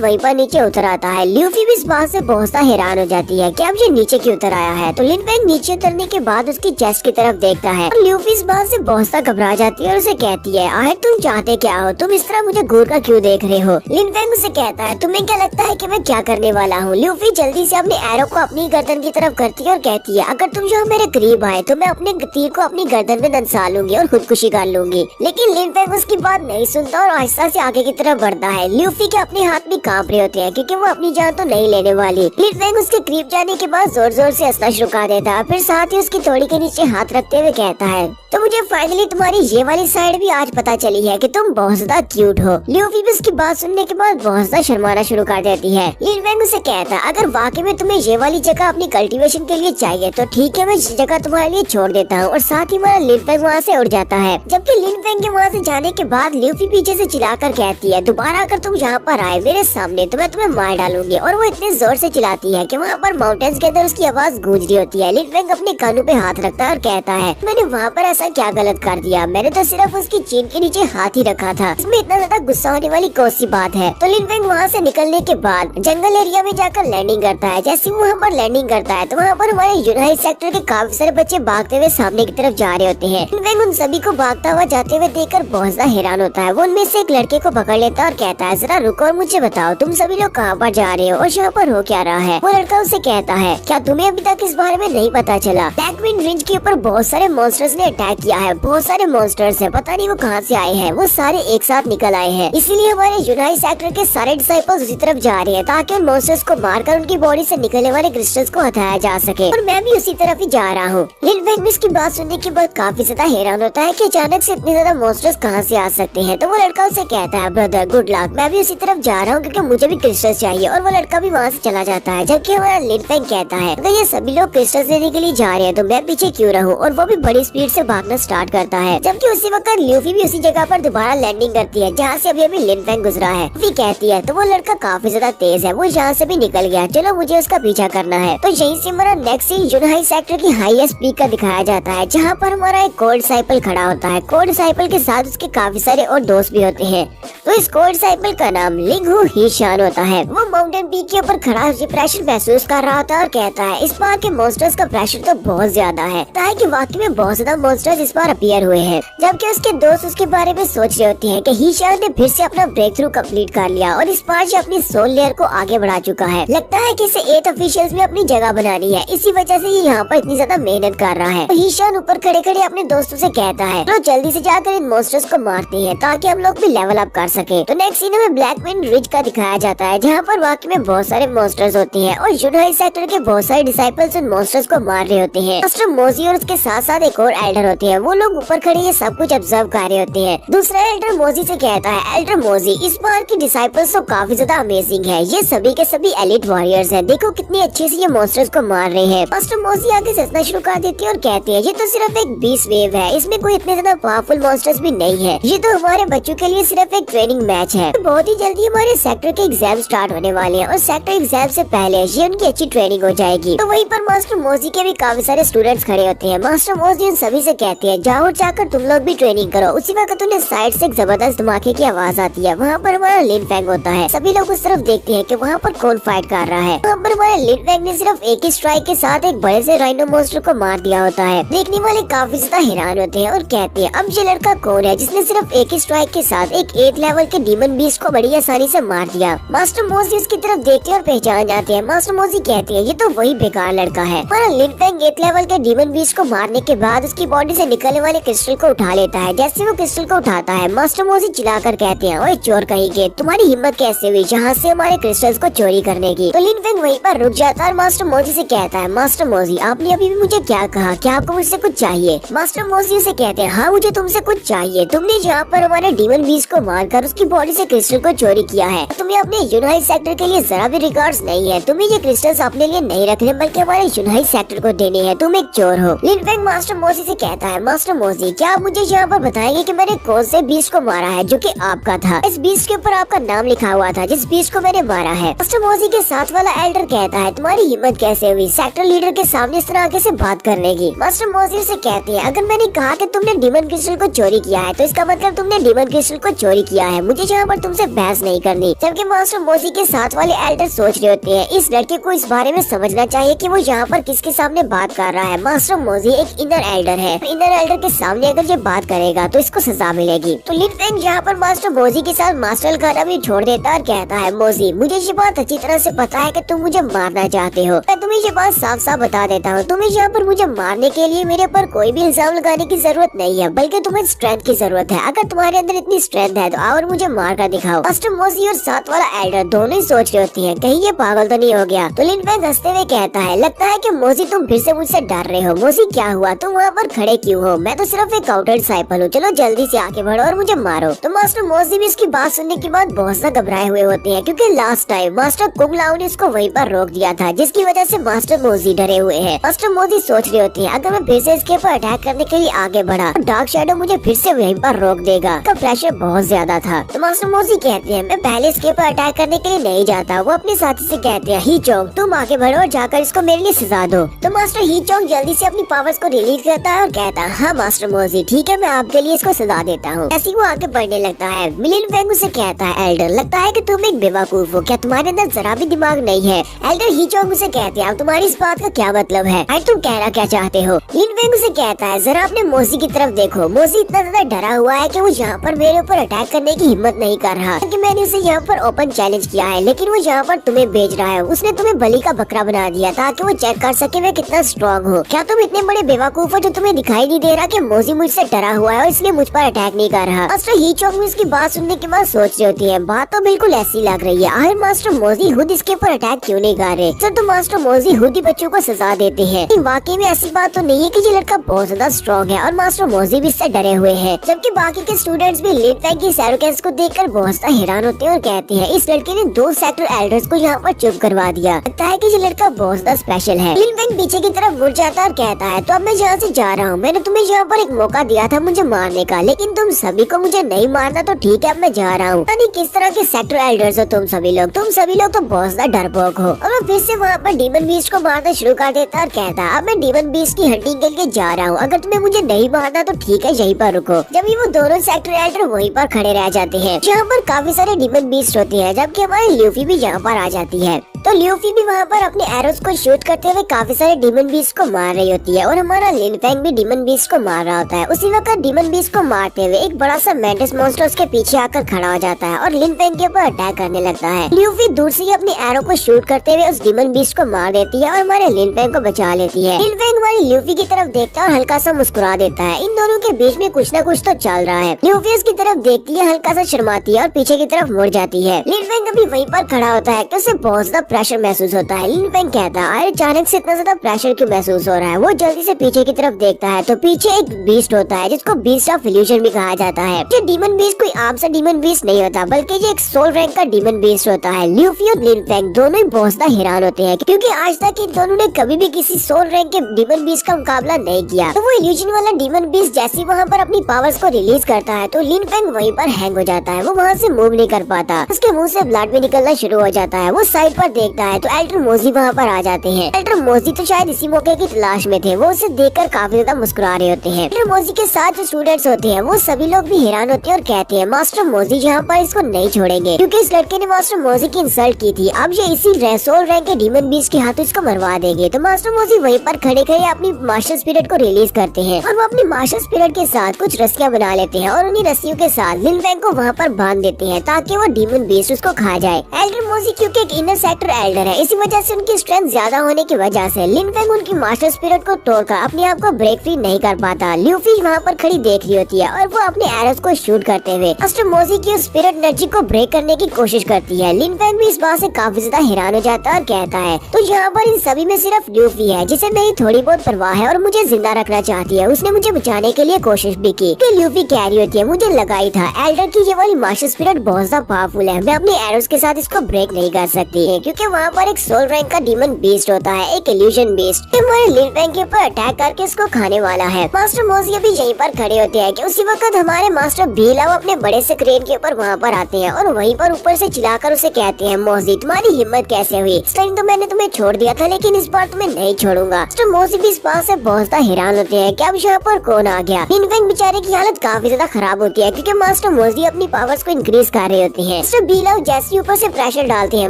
वहीं पर नीचे उतर आता है। ल्यूफी भी इस बात से बहुत सा हैरान हो जाती है कि अब ये नीचे क्यों उतर आया है। तो लिन फेंग नीचे उतरने के बाद उसकी चेस्ट की तरफ देखता है और ल्यूफी इस बात से बहुत सा घबरा जाती है और उसे कहती है आखिर तुम चाहते क्या हो, तुम इस तरह मुझे घूर कर क्यों देख रहे हो। लिन फेंग उसे कहता है तुम्हें क्या लगता है कि मैं क्या करने वाला हूँ। ल्यूफी जल्दी से अपने एरो को अपनी गर्दन की तरफ करती है और कहती है अगर तुम जो मेरे करीब आए तो मैं अपने तीर को अपनी गर्दन में दंसा लूंगी और खुदकुशी कर लूंगी। लेकिन लिन फेंग उसकी बात नहीं सुनता और आहिस्ता से आगे की तरफ बढ़ता है। ल्यूफी के अपने हाथ भी कांप रहे होते हैं क्योंकि वो अपनी जान तो नहीं लेने वाली। लिन फेंग उसके करीब जाने के बाद जोर जोर से हंसना शुरू कर देता है, फिर साथ ही उसकी थोड़ी के नीचे हाथ रखते हुए कहता है तो मुझे फाइनली तुम्हारी ये वाली साइड भी आज पता चली है कि तुम बहुत ज्यादा क्यूट हो। ल्यूफी भी उसकी बात सुनने के बाद बहुत ज्यादा शर्माना शुरू कर देती है। लिन फेंग उसे कहता है अगर वाकई में तुम्हें ये वाली जगह अपनी कल्टीवेशन के लिए चाहिए तो ठीक है, मैं इस जगह तुम्हारे लिए छोड़ देता हूँ। और साथ ही हमारा लिन फेंग वहाँ से उड़ जाता है। जबकि लिन फेंग के वहाँ से जाने के बाद ल्यूफी पीछे से चिल्लाकर कहती है दोबारा अगर तुम यहाँ पर आए मेरे सामने तो मैं तुम्हें मार डालूंगी। और वो इतने जोर से चिल्लाती है कि वहाँ पर माउंटेन्स के अंदर उसकी आवाज गूंज रही होती है। लिन फेंग अपने कानों पे हाथ रखता है और कहता है मैंने वहाँ पर ऐसा क्या गलत कर दिया, मैंने तो सिर्फ उसकी चीन के नीचे हाथ ही रखा था, इसमें इतना ज्यादा गुस्सा होने वाली कौन सी बात है। तो लिन फेंग वहाँ से निकलने के बाद जंगल एरिया में जाकर लैंडिंग करता है। जैसे वो वहाँ पर लैंडिंग करता है तो वहाँ पर हमारे यूनाइट सेक्टर के काफी सारे बच्चे भागते हुए सामने की तरफ जा रहे होते हैं। लिन फेंग उन सभी को भागता हुआ जाते हुए देखकर बहुत ज्यादा हैरान होता है। वो उनमें से एक लड़के को पकड़ लेता है और कहता है जरा रुको और मुझे बताओ तुम सभी लोग कहाँ पर जा रहे हो और यहाँ पर हो क्या रहा है। वो लड़का उसे कहता है क्या तुम्हें अभी तक इस बारे में नहीं पता चला, ब्लैकविंड रिज के ऊपर बहुत सारे मॉन्स्टर्स ने अटैक किया है, बहुत सारे मॉन्स्टर्स है, पता नहीं वो कहाँ से आए हैं, वो सारे एक साथ निकल आए हैं। इसीलिए हमारे यूनाइट सेक्टर के सारे डिसाइपल्स उसी तरफ जा रहे हैं ताकि उन मॉन्स्टर्स को मारकर उनकी बॉडी से निकलने वाले क्रिस्टल्स को हटाया जा सके। और मैं भी उसी तरफ ही जा रहा हूँ। लिन फेंग इसकी बात सुनने के बाद काफी ज्यादा हैरान होता है कि अचानक से इतने ज्यादा मॉन्स्टर्स कहाँ से आ सकते हैं। तो वो लड़का उसे कहता है ब्रदर गुड लक, मैं भी उसी तरफ जा रहा हूँ क्योंकि मुझे भी क्रिस्टल्स चाहिए। और वो लड़का भी वहाँ से चला जाता है। जबकि हमारा लिन फेंग कहता है अगर ये सभी लोग क्रिस्टल्स लेने के लिए जा रहे हैं तो मैं पीछे क्यों रहूँ, और वो भी बड़ी स्पीड से भागना स्टार्ट करता है। जबकि उसी वक्त ल्यूफी भी उसी जगह पर दोबारा लैंडिंग करती है जहाँ से अभी लिन फेंग गुजरा है। ल्यूफी कहती है तो वो लड़का काफी ज्यादा तेज है, वो यहाँ से भी निकल गया, चलो मुझे उसका पीछा करना है। तो यहीं से हमारा नेक्स्ट सीन यूनाइट सेक्टर की हाईएस्ट पीक का दिखाया जाता है जहाँ पर हमारा एक कोल्ड डिसाइपल खड़ा होता है। कोल्ड डिसाइपल के साथ उसके काफी सारे और दोस्त भी होते हैं। तो इस कोल्ड डिसाइपल का नाम लिंगहू हीशान होता है। वो माउंटेन पीक के ऊपर खड़ा प्रेशर महसूस कर रहा था और कहता है इस बार के मॉन्स्टर्स का प्रेशर तो बहुत ज्यादा है, कि वाकई में बहुत ज्यादा मॉन्स्टर्स इस बार अपीयर हुए हैं। जबकि उसके दोस्त उसके बारे में सोच रहे होते हैं कि हीशान ने फिर से अपना ब्रेक थ्रू कम्प्लीट कर लिया और इस बार से अपनी सोल लेयर को आगे बढ़ा चुका है। लगता है कि इसे 8 ऑफिशियल्स में अपनी जगह बनानी है, इसी वजह से ये यहाँ पर इतनी ज्यादा मेहनत कर रहा है। तो हीशान ऊपर खड़े खड़े अपने दोस्तों से कहता है तो जल्दी से जाकर इन मॉन्स्टर्स को मारते हैं ताकि हम लोग भी लेवल अप कर सके। तो नेक्स्ट सीन में ब्लैकविंड रिज का दिखाया जाता है जहाँ पर वाकई में बहुत सारे मॉन्स्टर्स होते हैं और यूनाइट सेक्टर के बहुत सारे डिसाइपल्स उन मॉन्स्टर्स को मार रहे होते हैं। मास्टर मोजी और उसके साथ साथ एक और एल्डर होते हैं, वो लोग ऊपर खड़े ये सब कुछ ऑब्जर्व कर रहे होते हैं। दूसरा एल्डर मोजी से कहता है एल्डर मोजी इस बार की डिसाइपल्स तो काफी ज्यादा अमेजिंग है, ये सभी के सभी एलिट वॉरियर्स हैं, देखो कितने अच्छे से ये मॉन्स्टर्स को मार रहे हैं। मास्टर मोजी आगे से हंसना शुरू कर देती है और कहते हैं ये तो सिर्फ एक 20 वेव है, इसमें कोई इतने ज्यादा पावरफुल मॉन्स्टर्स भी नहीं है, ये तो हमारे बच्चों के लिए सिर्फ एक ट्रेनिंग मैच है। तो बहुत ही जल्दी हमारे सेक्टर के एग्जाम स्टार्ट होने वाले हैं और सेक्टर एग्जाम से पहले ये उनकी अच्छी ट्रेनिंग हो जाएगी। तो वहीं पर मास्टर मोजी के भी काफी सारे स्टूडेंट्स खड़े होते हैं। मास्टर मोजी उन सभी से कहते हैं जाओ जाकर तुम लोग भी ट्रेनिंग करो। उसी वक्त उन्हें साइड से एक जबरदस्त धमाके की आवाज आती है। वहाँ पर हमारा लिन फेंग होता है। सभी लोग उस तरफ देखते हैं कि वहाँ पर कौन फाइट कर रहा है। वहाँ पर हमारे लिन फेंग ने सिर्फ एक ही स्ट्राइक के साथ एक बड़े से राइनो मॉन्स्टर को मार दिया होता है। देखने वाले काफी ज्यादा हैरान होते हैं और कहते हैं अब ये लड़का कौन है जिसने सिर्फ एक ही स्ट्राइक के साथ एक 8 लेवल के डीमन बीस्ट को बड़ी आसानी से मार दिया। मास्टर मोजी उसकी तरफ देखते और पहचान जाते हैं। मास्टर मोजी कहते हैं ये तो वही बेकार लड़का है। हमारा लिन फेंग 8 लेवल के डीमन बीस्ट को मारने के बाद उसकी बॉडी से निकलने वाले क्रिस्टल को उठा लेता है। जैसे वो क्रिस्टल को उठाता है मास्टर मोजी चिल्लाकर कहते हैं ओए चोर कहीं, तुम्हारी हिम्मत कैसे हुई जहाँ से हमारे क्रिस्टल्स को चोरी करने की। तो लिन फेंग वहीं पर रुक जाता है और मास्टर मोजी से कहता है मास्टर मोजी आपने अभी भी मुझे क्या कहा, क्या आपको मुझसे कुछ चाहिए? मास्टर मोजी से कहते हैं हाँ मुझे तुमसे कुछ चाहिए, तुमने जहाँ पर हमारे डीमन बीस्ट को मारकर उसकी बॉडी से क्रिस्टल को चोरी किया है, तुम्हें अपने यूनाइट सेक्टर सेक्टर के लिए जरा भी रिकॉर्ड्स नहीं है। तुम्हें ये क्रिस्टल्स अपने लिए नहीं रखने बल्कि हमारे यूनाइट सेक्टर को देने हैं। तुम एक चोर हो। लिन फेंग मास्टर मोजी से कहता है, मास्टर मोजी क्या आप मुझे यहाँ पर बताएंगे कि मैंने कौन से बीस्ट को मारा है जो कि आपका था? इस बीस्ट के ऊपर आपका नाम लिखा हुआ था जिस बीस्ट को मैंने मारा है। मास्टर मोजी के साथ वाला एल्डर कहता है, तुम्हारी हिम्मत कैसे हुई सेक्टर लीडर के सामने इस तरह से बात करने की? मास्टर मोजी से कहते हैं, अगर मैंने कहा कि तुमने डीमन क्रिस्टल को चोरी किया है तो इसका मतलब तुमने डीमन क्रिस्टल को चोरी किया है। मुझे यहाँ पर तुमसे बहस नहीं करनी। जबकि मास्टर मोजी के साथ वाले एल्डर सोच रहे होते हैं, इस लड़के को इस बारे में समझना चाहिए कि वो यहाँ पर किसके सामने बात कर रहा है। मास्टर मोजी एक इनर एल्डर है। इनर एल्डर के सामने अगर ये बात करेगा तो इसको सजा मिलेगी। तो लिन फेंग यहाँ पर मास्टर मोजी के साथ मास्टर खाना भी छोड़ देता है और कहता है, मोजी मुझे ये बात अच्छी तरह से पता है कि तुम मुझे मारना चाहते हो। मैं तुम्हें ये बात साफ साफ बता देता हूँ, तुम्हें यहाँ पर मुझे मारने के लिए मेरे ऊपर कोई भी इल्जाम लगाने की जरूरत नहीं है, बल्कि तुम्हें स्ट्रेंथ की जरूरत है। अगर तुम्हारे अंदर इतनी स्ट्रेंथ है तो आओ और मुझे मार कर दिखाओ। मास्टर मोजी और साथ वाला एल्डर दोनों ही सोच रहे होती है कहीं ये पागल तो नहीं हो गया। तो लिन फेंग हंसते हुए कहता है, लगता है कि मोजी तुम फिर से मुझसे डर रहे हो। मोजी क्या हुआ, तुम वहाँ पर खड़े क्यों हो? मैं तो सिर्फ एक आउटर डिसाइपल हूँ, चलो जल्दी से आगे बढ़ो और मुझे मारो। तो मास्टर मोजी भी इसकी बात सुनने के बाद बहुत सा घबराए हुए होते हैं, क्योंकि लास्ट टाइम मास्टर कुंग लाओ ने इसको वहीं पर रोक दिया था, जिसकी वजह से मास्टर मोजी डरे हुए हैं। मास्टर मोजी सोच रहे होते हैं, अगर मैं फिर से इसके ऊपर अटैक करने के लिए आगे बढ़ा तो डार्क शैडो मुझे फिर से वहीं पर रोक देगा। इसका प्रेशर बहुत ज्यादा था। तो मास्टर मोजी कहते हैं, मैं पहले इसके ऊपर अटैक करने के लिए नहीं जाता। वो अपने साथी से कहते हैं, ही चोंग तुम आगे बढ़ो और जाकर इसको मेरे लिए सजा दो। तो मास्टर ही चोंग जल्दी से अपनी पावर्स को रिलीज करता है और कहता है, हाँ मास्टर मोजी ठीक है, मैं आपके लिए इसको सजा देता हूँ। ऐसे ही वो आगे बढ़ने लगता है। लिन फेंग उसे कहता है, एल्डर लगता है कि तुम एक बेवकूफ हो, क्या तुम्हारे अंदर जरा भी दिमाग नहीं है? एल्डर ही चोंग उसे कहते हैं, अब तुम्हारी इस बात का क्या मतलब है? तुम कहना क्या चाहते हो? लिन फेंग उसे कहता है, जरा अपने मोजी की तरफ देखो। मोजी इतना ज्यादा डरा हुआ है कि वो यहाँ पर मेरे ऊपर अटैक करने की हिम्मत नहीं कर रहा, क्योंकि मैंने उसे यहाँ पर ओपन चैलेंज किया है, लेकिन वो यहाँ पर तुम्हें भेज रहा है। उसने तुम्हें बलि का बकरा बना दिया ताकि वो चेक कर सके मैं कितना स्ट्रॉन्ग हूँ। क्या तुम इतने बड़े बेवकूफ हो जो तुम्हें दिखाई नहीं दे रहा कि मोजी मुझसे डरा हुआ है और इसलिए मुझ पर अटैक नहीं कर रहा? मास्टर ही चोंग में इसकी बात सुनने के बाद सोच रही होती है, बात तो बिल्कुल ऐसी लग रही है। आखिर मास्टर मोजी खुद इसके ऊपर अटैक क्यों नहीं कर रहे? तो मास्टर मोजी खुद ही बच्चों को सजा देते हैं। वाकई में ऐसी बात तो नहीं है कि ये लड़का बहुत ज्यादा स्ट्रॉन्ग है और मास्टर मोजी भी इससे डरे हुए हैं। जबकि बाकी के स्टूडेंट्स भी लिन फेंग की एरोगेंस को देखकर बहुत सा हैरान होते हैं और कहते हैं, इस लड़के ने 2 सेक्टर एल्डर्स को यहाँ पर चुप करवा दिया। लगता है कि ये लड़का बहुत ज्यादा स्पेशल है। लिन फेंग पीछे की तरफ मुड़ जाता है और कहता है, तो अब मैं यहाँ से जा रहा हूँ। मैंने तुम्हें यहाँ पर एक मौका दिया था मुझे मारने का, लेकिन तुम सभी को मुझे नहीं मारना, तो ठीक है अब मैं जा रहा हूँ। यानी किस तरह के सेक्टर एल्डर्स हो तुम सभी लोग तो बहुत ज्यादा डरपोक हो। और वो फिर से वहाँ पर डीमन बीस्ट को मारना शुरू कर देता है और कहता है, अब मैं डीमन बीस्ट की हंटिंग के लिए जा रहा हूँ। अगर तुम्हें मुझे नहीं मारना तो ठीक है यहीं पर रुको। जब वो दोनों सेक्टर एल्डर वहीं पर खड़े रह जाते हैं, यहाँ पर काफी सारे डीमन बीस्ट होते हैं, जबकि हमारी ल्यूफी भी यहाँ पर आ जाती है। तो ल्यूफी भी वहाँ पर अपने एरोस को शूट करते हुए काफी सारे डीमन बीस्ट को मार रही होती है और हमारा लिन फेंग भी डीमन बीस्ट को मार रहा होता है। उसी वक्त डीमन बीस्ट को मारते हुए एक बड़ा सा मेंटिस मॉन्स्टर उसके पीछे आकर खड़ा हो जाता है और लिन फेंग के ऊपर अटैक करने लगता है। ल्यूफी दूर से ही अपने एरो को शूट करते हुए उस डीमन बीस्ट को मार देती है और हमारे लिन फेंग को बचा लेती है। लिन फेंग हमारी ल्यूफी की तरफ देखता है और हल्का सा मुस्कुरा देता है। इन दोनों के बीच में कुछ न कुछ तो चल रहा है। ल्यूफी उसकी तरफ देखती है, हल्का सा शर्माती है और पीछे की तरफ मुड़ जाती है। लिन फेंग अभी वहीं पर खड़ा होता है कि उसे बहुत ज्यादा प्रेशर महसूस होता है। लिन फेंग कहता है, अरे अचानक से इतना ज्यादा प्रेशर क्यों महसूस हो रहा है? वो जल्दी से पीछे की तरफ देखता है तो पीछे एक बीस्ट होता है जिसको बीस्ट ऑफ इल्यूजन भी कहा जाता है। ये डीमन बीस्ट कोई आम सा डीमन बीस्ट नहीं होता, बल्कि ये एक सोल रैंक का डीमन बीस्ट होता है। ल्यूफी और लिन फेंग दोनों ही बहुत ज्यादा हैरान होते हैं, क्योंकि आज तक इन दोनों ने कभी भी किसी सोल रैंक के डीमन बीस्ट का मुकाबला नहीं किया। तो वो इल्यूजन वाला डीमन बीस्ट जैसे वहाँ पर अपनी पावर्स को रिलीज करता है तो लिन फेंग वहीं पर हैंग हो जाता है। वो वहाँ से मूव नहीं कर पाता, उसके मुंह से ब्लड भी निकलना शुरू हो जाता है। वो साइड पर देखता है तो एल्डर मोजी वहाँ पर आ जाते हैं। एल्डर मोजी तो शायद इसी मौके की तलाश में थे। वो उसे देखकर काफी ज्यादा मुस्कुरा रहे होते हैं। एल्डर मोजी के साथ जो स्टूडेंट्स होते हैं वो सभी लोग भी हैरान होते हैं और कहते हैं, मास्टर मोजी यहाँ पर इसको नहीं छोड़ेंगे, क्योंकि इस लड़के ने मास्टर मोजी की इंसल्ट की थी। अब ये इसी सोल रैंक के डीमन बीस्ट के हाथों इसको मरवा देंगे। तो मास्टर मोजी वहीं पर खड़े खड़े अपनी मास्टर स्पिरिट को रिलीज करते हैं और वो अपनी मास्टर स्पिरिट के साथ कुछ रस्सियां बना लेते हैं और उन्हीं रस्सियों के साथ लिन फेंग को वहाँ पर बांध देते हैं ताकि वो डीमन बीस्ट उसको खा जाए। एल्डर मोजी क्योंकि एक इनर सेक्टर एल्डर है, इसी वजह से उनकी स्ट्रेंथ ज्यादा होने की वजह से लिन फेंग उनकी मास्टर स्पिरिट को तोड़कर अपने आप को ब्रेक फ्री नहीं कर पाता। ल्यूफी वहाँ पर खड़ी देख रही होती है और वो अपने एरोस को शूट करते हुए मास्टर मोजी की स्पिरिट एनर्जी को ब्रेक करने की कोशिश करती है। लिन फेंग भी इस बात से काफी ज्यादा हैरान हो जाता है और कहता है तो यहाँ पर इन सभी में सिर्फ ल्यूफी है जिसे मेरी थोड़ी बहुत परवाह है और मुझे जिंदा रखना चाहती है। उसने मुझे बचाने के लिए कोशिश भी की कि ल्यूफी कह रही होती है मुझे लगा ही था एल्डर की ये वाली मास्टर स्पिरिट बहुत ज्यादा पावरफुल है, मैं अपने एरोस के साथ इसको ब्रेक नहीं कर सकती है क्योंकि वहाँ पर एक सोल रैंक का डीमन बीस्ट होता है, एक इल्यूजन बीस्ट हमारे लिन फेंग के ऊपर अटैक करके इसको खाने वाला है। मास्टर मोजी अभी यहीं पर खड़े होते हैं कि उसी वक्त हमारे मास्टर भीलाव अपने बड़े से क्रेन के ऊपर वहाँ पर आते हैं और वहीं पर ऊपर से चिल्लाकर उसे कहते हैं मोजी तुम्हारी हिम्मत कैसे हुई, इस टाइम तो मैंने तुम्हें छोड़ दिया था लेकिन इस बार तुम्हें नहीं छोड़ूंगा। मास्टर मोजी भी इस बात से बहुत ज्यादा हैरान होते हैं कि अब यहाँ पर कौन आ गया। लिन फेंग बेचारे की हालत काफी ज्यादा खराब होती है क्योंकि मास्टर मोजी अपनी पावर्स को इंक्रीज कर रहे होते हैं। मास्टर भीलाव जैसे ऊपर से प्रेशर डालते हैं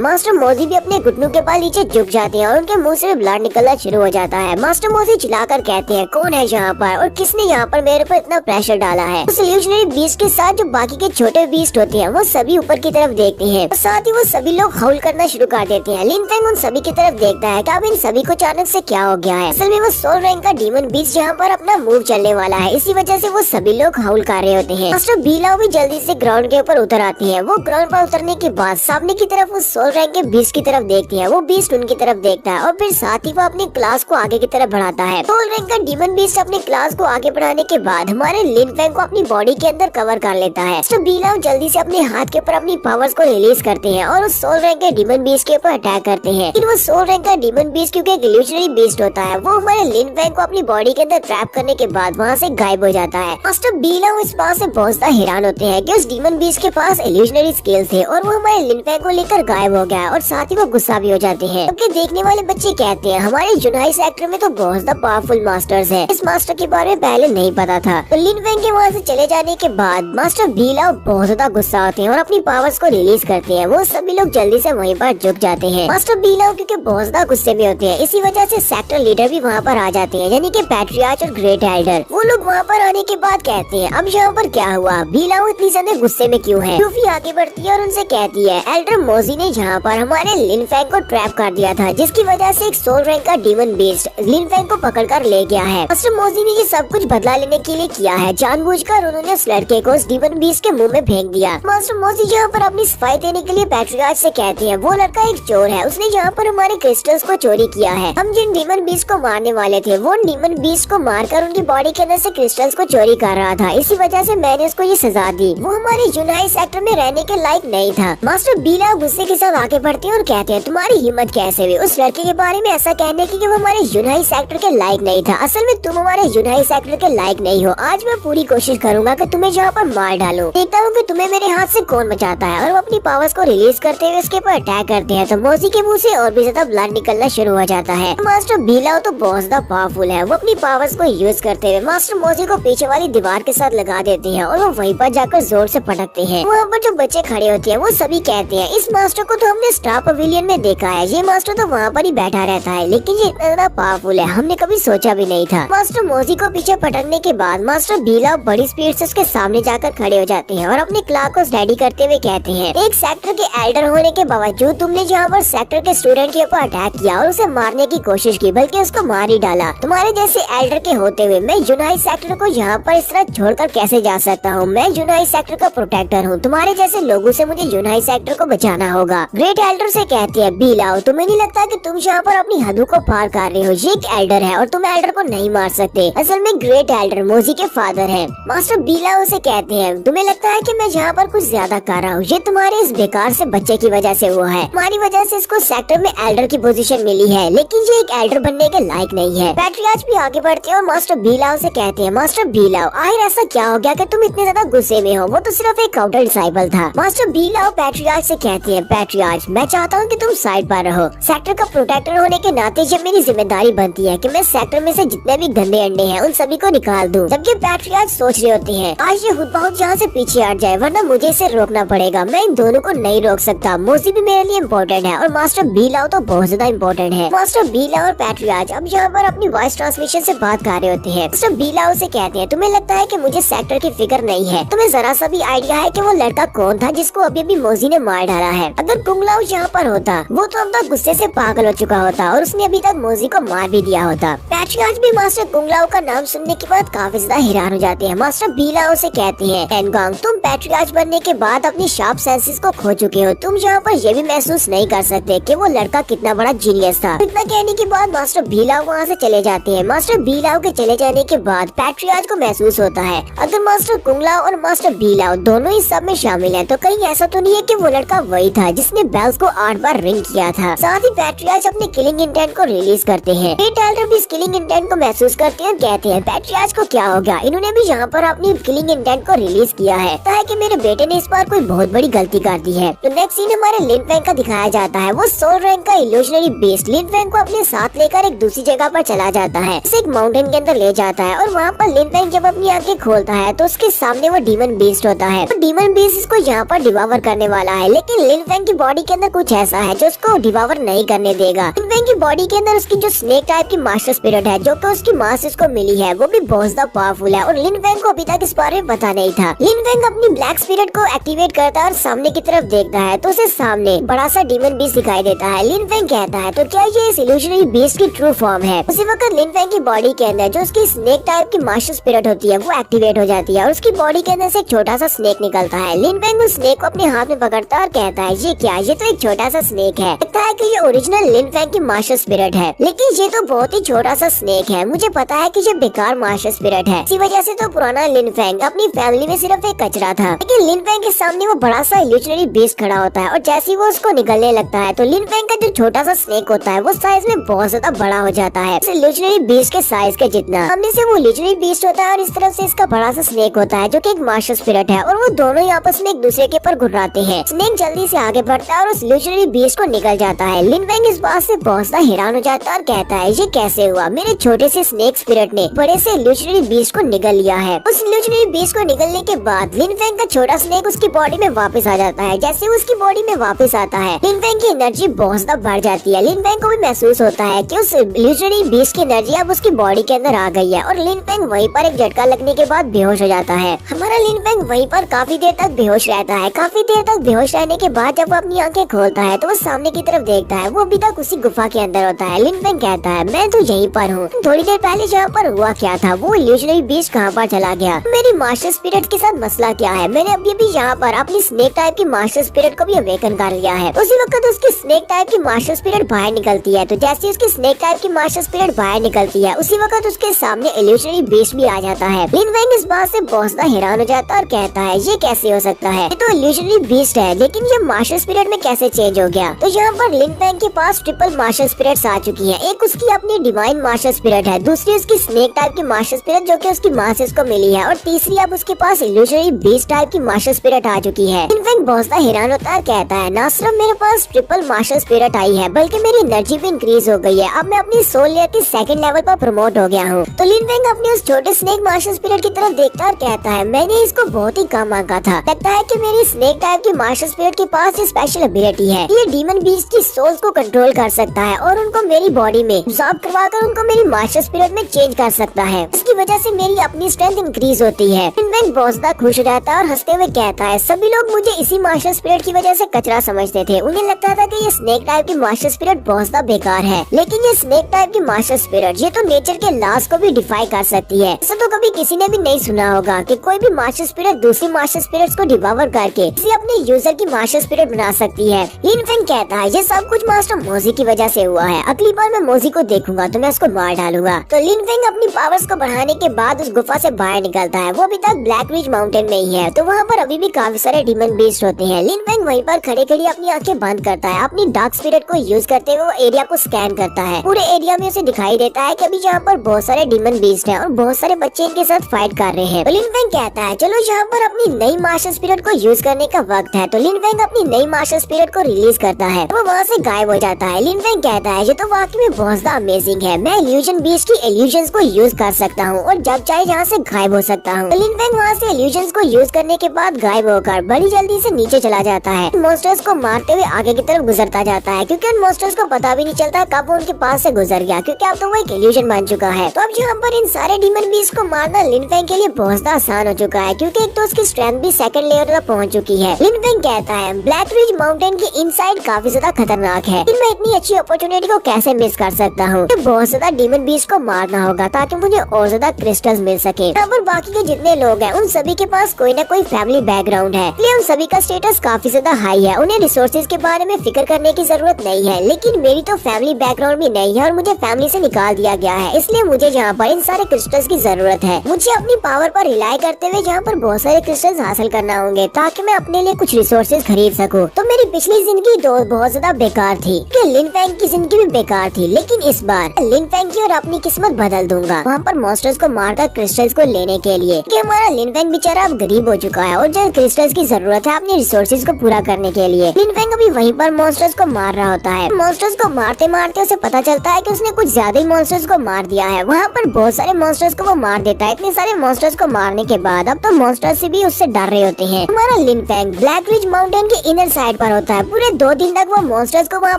मास्टर मोजी भी अपने घुटनों के बल नीचे झुक जाते हैं और उनके मुंह से ब्लड निकलना शुरू हो जाता है। मास्टर मोजी चिल्लाकर कहते हैं कौन है यहाँ पर और किसने यहाँ पर मेरे पर इतना प्रेशर डाला है। उस इल्यूशनरी बीस्ट के साथ जो बाकी के छोटे बीस्ट होते हैं वो सभी ऊपर की तरफ देखते हैं और साथ ही वो सभी लोग हाउल करना शुरू कर देते हैं। लिन फेंग उन सभी की तरफ देखता है कि अब इन सभी को अचानक से क्या हो गया है। असल में वो सोल रैंक का डीमन बीस्ट यहाँ पर अपना मूव चलने वाला है, इसी वजह से वो सभी लोग हाउल कर रहे होते हैं। मास्टर भीलाव भी जल्दी से ग्राउंड के ऊपर उतर आती है। वो ग्राउंड पर उतरने के बाद सामने की तरफ उस सोल रैंक के बीस्ट की तरफ देखती है। वो बीस्ट उनकी तरफ देखता है और फिर साथ ही वो अपनी क्लास को आगे की तरफ बढ़ाता है। सोल रैंक का डीमन बीस्ट अपनी क्लास को आगे बढ़ाने के बाद हमारे लिन फेंग को अपनी बॉडी के अंदर कवर कर लेता है। मास्टर भीलाव जल्दी से अपने हाथ के ऊपर अपनी पावर्स को रिलीज करते हैं और उस सोल रैंक के डीमन बीस्ट के ऊपर अटैक करते हैं। लेकिन वो सोल रैंक का डीमन बीस्ट क्योंकि एक इल्यूजनरी बीस्ट होता है वो हमारे लिन फेंग को अपनी बॉडी के अंदर ट्रैप करने के बाद वहाँ से गायब हो जाता है। मास्टर भीलाव इस बात से बहुत ज्यादा हैरान होते हैं कि उस डीमन बीस्ट के पास इल्यूजनरी स्किल्स थे और वो हमारे लिन फेंग को लेकर गायब हो गया और साथ ही वो गुस्सा भी हो जाते हैं। क्योंकि देखने वाले बच्चे कहते हैं हमारे जुनाई सेक्टर में तो बहुत ज्यादा पावरफुल मास्टर्स है, इस मास्टर के बारे में पहले नहीं पता था। तो लिन फेंग के वहाँ से चले जाने के बाद मास्टर भीलाव बहुत ज्यादा गुस्सा होते हैं और अपनी पावर्स को रिलीज करते हैं। वो सभी लोग जल्दी से वहीं पर झुक जाते हैं। मास्टर भीलाव क्योंकि बहुत ज्यादा गुस्से में होते हैं इसी वजह से सेक्टर लीडर भी वहाँ पर आ जाते हैं यानी कि पैट्रियार्च और ग्रेट एल्डर। वो लोग वहाँ पर आने के बाद कहते हैं अब यहाँ पर क्या हुआ, भीलाव इतनी ज्यादा गुस्से में क्यों है। ल्यूफी आगे बढ़ती है और उनसे कहती है एल्डर मोजी ने यहाँ पर हमारे लिन फेंग को ट्रैप कर दिया था जिसकी वजह से एक सोल रैंक का डीमन बीस्ट लिन फेंग को पकड़ कर ले गया है। मास्टर मोजी ने ये सब कुछ बदला लेने के लिए किया है, जानबूझकर उन्होंने उस लड़के को उस डीमन बीस्ट के मुंह में फेंक दिया। मास्टर मोजी यहाँ पर अपनी सफाई देने के लिए पैट्रियार्च से कहते हैं वो लड़का एक चोर है, उसने यहाँ पर हमारे क्रिस्टल्स को चोरी किया है। हम जिन डीमन बीस्ट को मारने वाले थे वो डीमन बीस्ट को मारकर उनकी बॉडी के अंदर से क्रिस्टल्स को चोरी कर रहा था, इसी वजह से मैंने उसको ये सजा दी। वो हमारे जुनाई सेक्टर में रहने के लायक नहीं था। मास्टर भीलाव गुस्से के साथ आगे बढ़ते हैं और कहते हैं तुम्हारी हिम्मत कैसे हुई उस लड़के के बारे में ऐसा कहने की कि वो हमारे जुनाई सेक्टर के लायक नहीं था। असल में तुम हमारे जुनाई सेक्टर के लायक नहीं हो। आज मैं पूरी कोशिश करूंगा कि तुम्हें यहाँ पर मार डालूं। देखता हूँ कि तुम्हें मेरे हाथ से कौन बचाता है। और वो अपनी पावर्स को रिलीज करते हुए उसके ऊपर अटैक करते हैं तो मोजी के मुंह से और भी ज्यादा ब्लड निकलना शुरू हो जाता है। मास्टर भीलाव तो बहुत ज्यादा पावरफुल है, वो अपनी पावर्स को यूज करते हुए मास्टर मोजी को पीछे वाली दीवार के साथ लगा देते हैं और वो वहीं पर जाकर जोर से पटकते हैं। वहाँ पर जो बच्चे खड़े होते हैं वो सभी कहते हैं इस मास्टर को तो हमने स्टार पवेलियन में देखा है, ये मास्टर तो वहाँ पर ही बैठा रहता है लेकिन ये इतना ज्यादा पावरफुल है हमने कभी सोचा भी नहीं था। मास्टर मोजी को पीछे पटकने के बाद मास्टर भीलाव बड़ी स्पीड से उसके सामने जाकर खड़े हो जाते हैं और अपने क्लॉक को स्टडी करते हुए कहते हैं एक सेक्टर के एल्डर होने के बावजूद तुमने यहाँ पर सेक्टर के स्टूडेंट के ऊपर अटैक किया और उसे मारने की कोशिश की, बल्कि उसको मार ही डाला। तुम्हारे जैसे एल्डर के होते हुए मैं यूनाई सेक्टर को यहाँ पर इस तरह छोड़कर कैसे जा सकता हूँ। मैं यूनाई सेक्टर का प्रोटेक्टर हूँ, तुम्हारे जैसे लोगों से मुझे यूनाई सेक्टर को बचाना होगा। ग्रेट एल्डर से कहती है भीलाव तुम्हें नहीं लगता कि तुम यहाँ पर अपनी हदों को पार कर रहे हो, ये एक एल्डर है और तुम एल्डर को नहीं मार सकते। असल में ग्रेट एल्डर मोजी के फादर है। मास्टर भीलाव से कहते हैं तुम्हें लगता है कि मैं यहाँ पर कुछ ज्यादा कर रहा हूँ, ये तुम्हारे इस बेकार से बच्चे की वजह से हुआ है। तुम्हारी वजह से इसको सेक्टर में एल्डर की पोजीशन मिली है लेकिन ये एक एल्डर बनने के लायक नहीं है। पैट्रियार्च भी आगे बढ़ते हैं और मास्टर भीलाव से कहते हैं मास्टर भीलाव आखिर ऐसा क्या हो गया कि तुम इतने ज्यादा गुस्से में हो, वो तो सिर्फ एक काउंटर डिसाइबल था। मास्टर भीलाव पैट्रियार्च से कहते हैं पैट्रियार्च मैं चाहता हूँ कि तुम साइड पर रहो, सेक्टर का प्रोटेक्टर होने के नाते ये मेरी जिम्मेदारी बनती है कि मैं सेक्टर में से जितने भी गंदे अंडे हैं उन सभी को निकाल दूं। जबकि पैट्रियार्च सोच रहे होते हैं आज ये हुदबहुद यहाँ से पीछे हट जाए वरना मुझे इसे रोकना पड़ेगा, मैं इन दोनों को नहीं रोक सकता। मोजी भी मेरे लिए इम्पोर्टेंट है और मास्टर भीलाव तो बहुत ज्यादा इम्पोर्टेंट है। मास्टर भीलाव और पैट्रियार्च अब यहाँ पर अपनी वॉइस ट्रांसमिशन से बात कर रहे होते हैं। मास्टर भीलाव से कहते हैं तुम्हें लगता है कि मुझे सेक्टर की फिक्र नहीं है, तुम्हें जरा सा भी आइडिया है कि वो लड़का कौन था जिसको अभी अभी मोजी ने मार डाला है। अगर कुंगलाओ यहाँ पर पर होता वो तो अब तक गुस्से से पागल हो चुका होता और उसने अभी तक मोजी को मार भी दिया होता। पैट्रियार्च भी मास्टर कुंगलाओ का नाम सुनने के बाद काफी ज्यादा हैरान हो जाते हैं। मास्टर बीलाओ से कहते हैं, टेनगोंग तुम पैट्रियार्च बनने के बाद अपनी शार्प सेंसेस को खो चुके हो। तुम यहाँ पर ये भी महसूस नहीं कर सकते कि वो लड़का कितना बड़ा जीनियस था। इतना कहने के बाद मास्टर बीलाओ वहाँ से चले जाते हैं। मास्टर बीलाओ के चले जाने के बाद पैट्रियार्च को महसूस होता है अगर मास्टर कुंगलाओ और मास्टर बीलाओ दोनों ही सब में शामिल हैं तो कहीं ऐसा तो नहीं है कि वो लड़का वही था जिसने बेल्स को 8 बार रिंग किया था। साथ ही पैट्रियार्च अपने किलिंग इंटेंट को रिलीज करते हैं। टेलर भी इस किलिंग इंटेंट को महसूस करते हैं, कहते हैं पैट्रियार्च को क्या हो गया, इन्होंने भी यहाँ पर अपनी किलिंग इंटेंट को रिलीज किया है कि मेरे बेटे ने इस बार कोई बहुत बड़ी गलती कर दी है। तो नेक्स्ट सीन हमारे लिन फेंग का दिखाया जाता है। वो सोल रैंक का इल्यूशनरी बीस्ट लिन फेंग को अपने साथ लेकर एक दूसरी जगह पर चला जाता है। इसे एक माउंटेन के अंदर ले जाता है और वहाँ पर लिन फेंग जब अपनी आंखें खोलता है तो उसके सामने वो डीमन बीस्ट होता है। तो डीमन बीस्ट इसको यहाँ पर डिवावर करने वाला है, लेकिन लिन फेंग की बॉडी के अंदर कुछ ऐसा है जो उसको डिवावर नहीं करने देगा। लिन फेंग की बॉडी के अंदर उसकी जो स्नेक टाइप की मास्टर स्पिरिट है जो कि उसकी माँ से उसको मिली है वो भी बहुत ज्यादा पावरफुल है और लिन फेंग को अभी तक इस बारे में पता नहीं था। लिन फेंग अपनी ब्लैक स्पिरिट को एक्टिवेट करता है और सामने की तरफ देखता है तो उसे सामने बड़ा सा डीमन बीस्ट दिखाई देता है। लिन फेंग कहता है तो क्या ये इस इल्यूशनरी बीस्ट की ट्रू फॉर्म है। उसी वक्त लिन फेंग की बॉडी के अंदर जो उसकी स्नेक टाइप की मास्टर स्पिरिट होती है वो एक्टिवेट हो जाती है और उसकी बॉडी के अंदर से एक छोटा सा स्नेक निकलता है। लिन फेंग उस स्नेक को अपने हाथ में पकड़ता है और कहता है ये क्या, ये तो एक छोटा सा स्नेक है। लगता है कि ये ओरिजिनल लिन फेंग की मास्टर स्पिरिट है, लेकिन ये तो बहुत ही छोटा सा स्नेक है। मुझे पता है कि ये बेकार मास्टर स्पिरिट है, इसी वजह से तो पुराना लिन फेंग अपनी फैमिली में सिर्फ एक कचरा था। लेकिन लिन फेंग के सामने वो बड़ा सा इल्यूशनरी बीस्ट खड़ा होता है और जैसे ही वो उसको निगलने लगता है तो लिन फेंग का जो छोटा सा स्नेक होता है वो साइज में बहुत ज्यादा बड़ा हो जाता है, इल्यूशनरी बीस्ट के साइज के जितना। सामने से वो इल्यूशनरी बीस्ट होता है और इस तरफ से इसका बड़ा सा स्नेक होता है जो कि एक मास्टर स्पिरिट है और वो दोनों ही आपस में एक दूसरे के ऊपर घुर्राते हैं। स्नेक जल्दी से आगे बढ़ता है और उस इल्यूशनरी बीस्ट को निकल जाता है। लिन फेंग इस बात से बहुत ज्यादा हैरान हो जाता है और कहता है ये कैसे हुआ, मेरे छोटे से स्नेक स्पिरिट ने बड़े से इल्यूशनरी बीस्ट को निगल लिया है। उस इल्यूशनरी बीस्ट को निगलने के बाद लिन फेंग का छोटा स्नेक उसकी बॉडी में वापस आ जाता है। जैसे वो उसकी बॉडी में वापस आता है लिन फेंग की एनर्जी बहुत ज्यादा बढ़ जाती है। लिन फेंग को भी महसूस होता है कि उस इल्यूशनरी बीस्ट की एनर्जी अब उसकी बॉडी के अंदर आ गई है और लिन फेंग वहीं पर एक झटका लगने के बाद बेहोश हो जाता है। हमारा लिन फेंग वहीं पर काफी देर तक बेहोश रहता है। काफी देर तक बेहोश रहने के बाद जब वो अपनी आंखें खोलता है तो वो सामने की तरफ देखता है, वो अभी तक उसी गुफा के अंदर होता है। लिन फेंग कहता है मैं तो यहीं पर हूँ, थोड़ी देर पहले जहाँ पर हुआ क्या था, वो इल्यूशनरी बीस्ट कहाँ पर चला गया, मेरी मास्टर स्पिरिट के साथ मसला क्या है। मैंने अभी भी यहाँ पर अपनी स्नेक टाइप की मास्टर स्पिरिट को भी अवेकन कर लिया है। उसी वक्त उसकी स्नेक टाइप की मास्टर स्पिरिट बाहर निकलती है। तो जैसे उसकी स्नेक टाइप की मास्टर स्पिरिट बाहर निकलती है उसी वक्त उसके सामने इल्यूशनरी बीस्ट भी आ जाता है। लिन फेंग इस बात से बहुत ज्यादा हैरान हो जाता है और कहता है ये कैसे हो सकता है, ये तो इल्यूशनरी बीस्ट है लेकिन ये मास्टर स्पिरिट में कैसे चेंज हो गया। तो यहाँ पर लिन फेंग के पास ट्रिपल मास्टर स्पिरिट्स आ चुकी है। एक उसकी अपनी डिवाइन मास्टर स्पिरिट है, दूसरी उसकी स्नेक टाइप की मास्टर स्पिरिट जो कि उसकी माँ से उसको मिली है और तीसरी अब उसके पास इल्यूशनरी बीस्ट टाइप की मास्टर स्पिरिट आ चुकी है। लिन फेंग बहुत ज्यादा हैरान होता है, कहता है ना सिर्फ मेरे पास ट्रिपल मास्टर स्पिरिट आई है बल्कि मेरी एनर्जी भी इंक्रीज हो गई है। अब मैं अपनी सोल लेयर के सेकंड लेवल पर प्रमोट हो गया हूँ। तो लिन फेंग अपने उस छोटे स्नेक मास्टर स्पिरिट की तरफ देखता है और कहता है मैंने इसको बहुत ही कम मांगा था। लगता है कि मेरी स्नेक टाइप की मास्टर स्पिरिट के पास ये स्पेशल एबिलिटी है, ये डीमन बीस्ट की सोल्स को कंट्रोल कर सकता है और उनको मेरी बॉडी में एब्जॉर्ब करवाकर उनको मेरी मास्टर स्पिरिट में चेंज कर सकता है। इसकी वजह से मेरी अपनी स्ट्रेंथ इंक्रीज होती है। लिन फेंग बहुत ज्यादा खुश हो जाता है और हंसते हुए कहता है सभी लोग मुझे इसी मास्टर स्पिरिट की वजह से कचरा समझते थे। उन्हें लगता था कि ये स्नेक टाइप की मास्टर स्पिरिट बहुत ज्यादा बेकार है, लेकिन ये स्नेक टाइप की मास्टर स्पिरिट ये तो नेचर के लॉज को भी डिफाई कर सकती है। ऐसा तो कभी किसी ने भी नहीं सुना होगा कि कोई भी मास्टर स्पिरिट दूसरी मास्टर स्पिरिट्स को डिवावर करके किसी अपने यूजर की मास्टर स्पिरिट बना सकती है। लिन फेंग कहता है ये सब कुछ मास्टर मोजी की वजह से हुआ है, अगली बार मैं मोजी को देखूंगा तो मैं उसको मार डालूंगा। तो लिन फेंग अपनी पावर्स को बढ़ाने के बाद उस गुफा से बाहर निकलता है। वो अभी तक ब्लैक रिज माउंटेन में ही है, तो वहाँ पर अभी भी काफी सारे डीमन बीस्ट होते हैं। लिन फेंग वहीं पर खड़े खड़ी अपनी आंखें बंद करता है, अपनी डार्क स्पिरिट को यूज करते हुए वो एरिया को स्कैन करता है। पूरे एरिया में उसे दिखाई देता है कि अभी यहाँ पर बहुत सारे डीमन बीस्ट हैं और बहुत सारे बच्चे इनके साथ फाइट कर रहे हैं। तो लिन फेंग कहता है चलो यहाँ पर अपनी नई मास्टर स्पिरिट को यूज करने का वक्त है। तो लिन फेंग अपनी नई मास्टर स्पिरिट को रिलीज करता है, वो वहाँ से गायब हो जाता है। लिन फेंग कहता है, ये तो वाकई में बहुत ज्यादा अमेजिंग है, मैं इल्यूजन बीस्ट की इल्यूजन्स को यूज कर सकता हूँ और जब चाहे यहाँ से गायब हो सकता हूँ। लिन फेंग वहाँ से इल्यूजन्स को यूज करने के बाद गायब होकर बड़ी जल्दी से नीचे चला जाता है। मॉन्स्टर्स को मारते हुए आगे की तरफ गुजरता जाता है, क्योंकि उन मॉन्स्टर्स को पता भी नहीं चलता कब वो उनके पास से गुजर गया, क्योंकि अब तो वो एक इल्यूजन बन चुका है। तो अब यहाँ पर इन सारे डीमन बीस्ट को मारना लिन फेंग के लिए बहुत ज्यादा आसान हो चुका है, क्योंकि एक तो उसकी स्ट्रेंथ भी सेकंड लेयर तक पहुँच चुकी है। लिन फेंग कहता है, ब्लैक रिज माउंटेन की इनसाइड काफी ज्यादा खतरनाक है, मैं इतनी अच्छी अपॉर्चुनिटी को कैसे मिस कर सकता हूँ। तो बहुत ज्यादा डीमन बीस्ट को मारना होगा ताकि मुझे और ज्यादा क्रिस्टल्स मिल सके। यहाँ पर बाकी के जितने लोग हैं उन सभी के पास कोई न कोई फैमिली बैकग्राउंड है, इसलिए उन सभी का स्टेटस काफी ज्यादा हाई है, उन्हें रिसोर्सेज के बारे में फिक्र करने की जरूरत नहीं है। लेकिन मेरी तो फैमिली बैकग्राउंड भी नहीं है और मुझे फैमिली से निकाल दिया गया है, इसलिए मुझे यहाँ पर इन सारे क्रिस्टल्स की जरूरत है। मुझे अपनी पावर पर रिलाई करते हुए यहाँ पर बहुत सारे क्रिस्टल्स हासिल करना होंगे ताकि मैं अपने लिए कुछ रिसोर्सेज खरीद सकूँ। तो मेरी पिछली जिंदगी बहुत ज्यादा बेकार थी, लिन फेंग की जिंदगी भी बेकार थी, लेकिन इस बार लिन फेंग की और अपनी किस्मत बदल दूंगा वहाँ पर मॉन्स्टर्स को मारकर क्रिस्टल्स को लेने के लिए, कि हमारा लिन फेंग बेचारा अब गरीब हो चुका है और जो क्रिस्टल्स की जरूरत है अपने रिसोर्सेज को पूरा करने के लिए। लिन फेंग अभी वहीं पर मॉन्स्टर्स को मार रहा होता है। मॉन्स्टर्स को मारते मारते उसे पता चलता है कि उसने कुछ ज्यादा ही मॉन्स्टर्स को मार दिया है। वहाँ पर बहुत सारे मॉन्स्टर्स को वो मार देता है। इतने सारे मॉन्स्टर्स को मारने के बाद अब तो मॉन्स्टर्स से भी उससे डर रहे होते हैं। हमारा Lin Feng black ridge mountain के इनर साइड पर होता है। पूरे 2 दिन तक वो मॉन्स्टर्स को वहाँ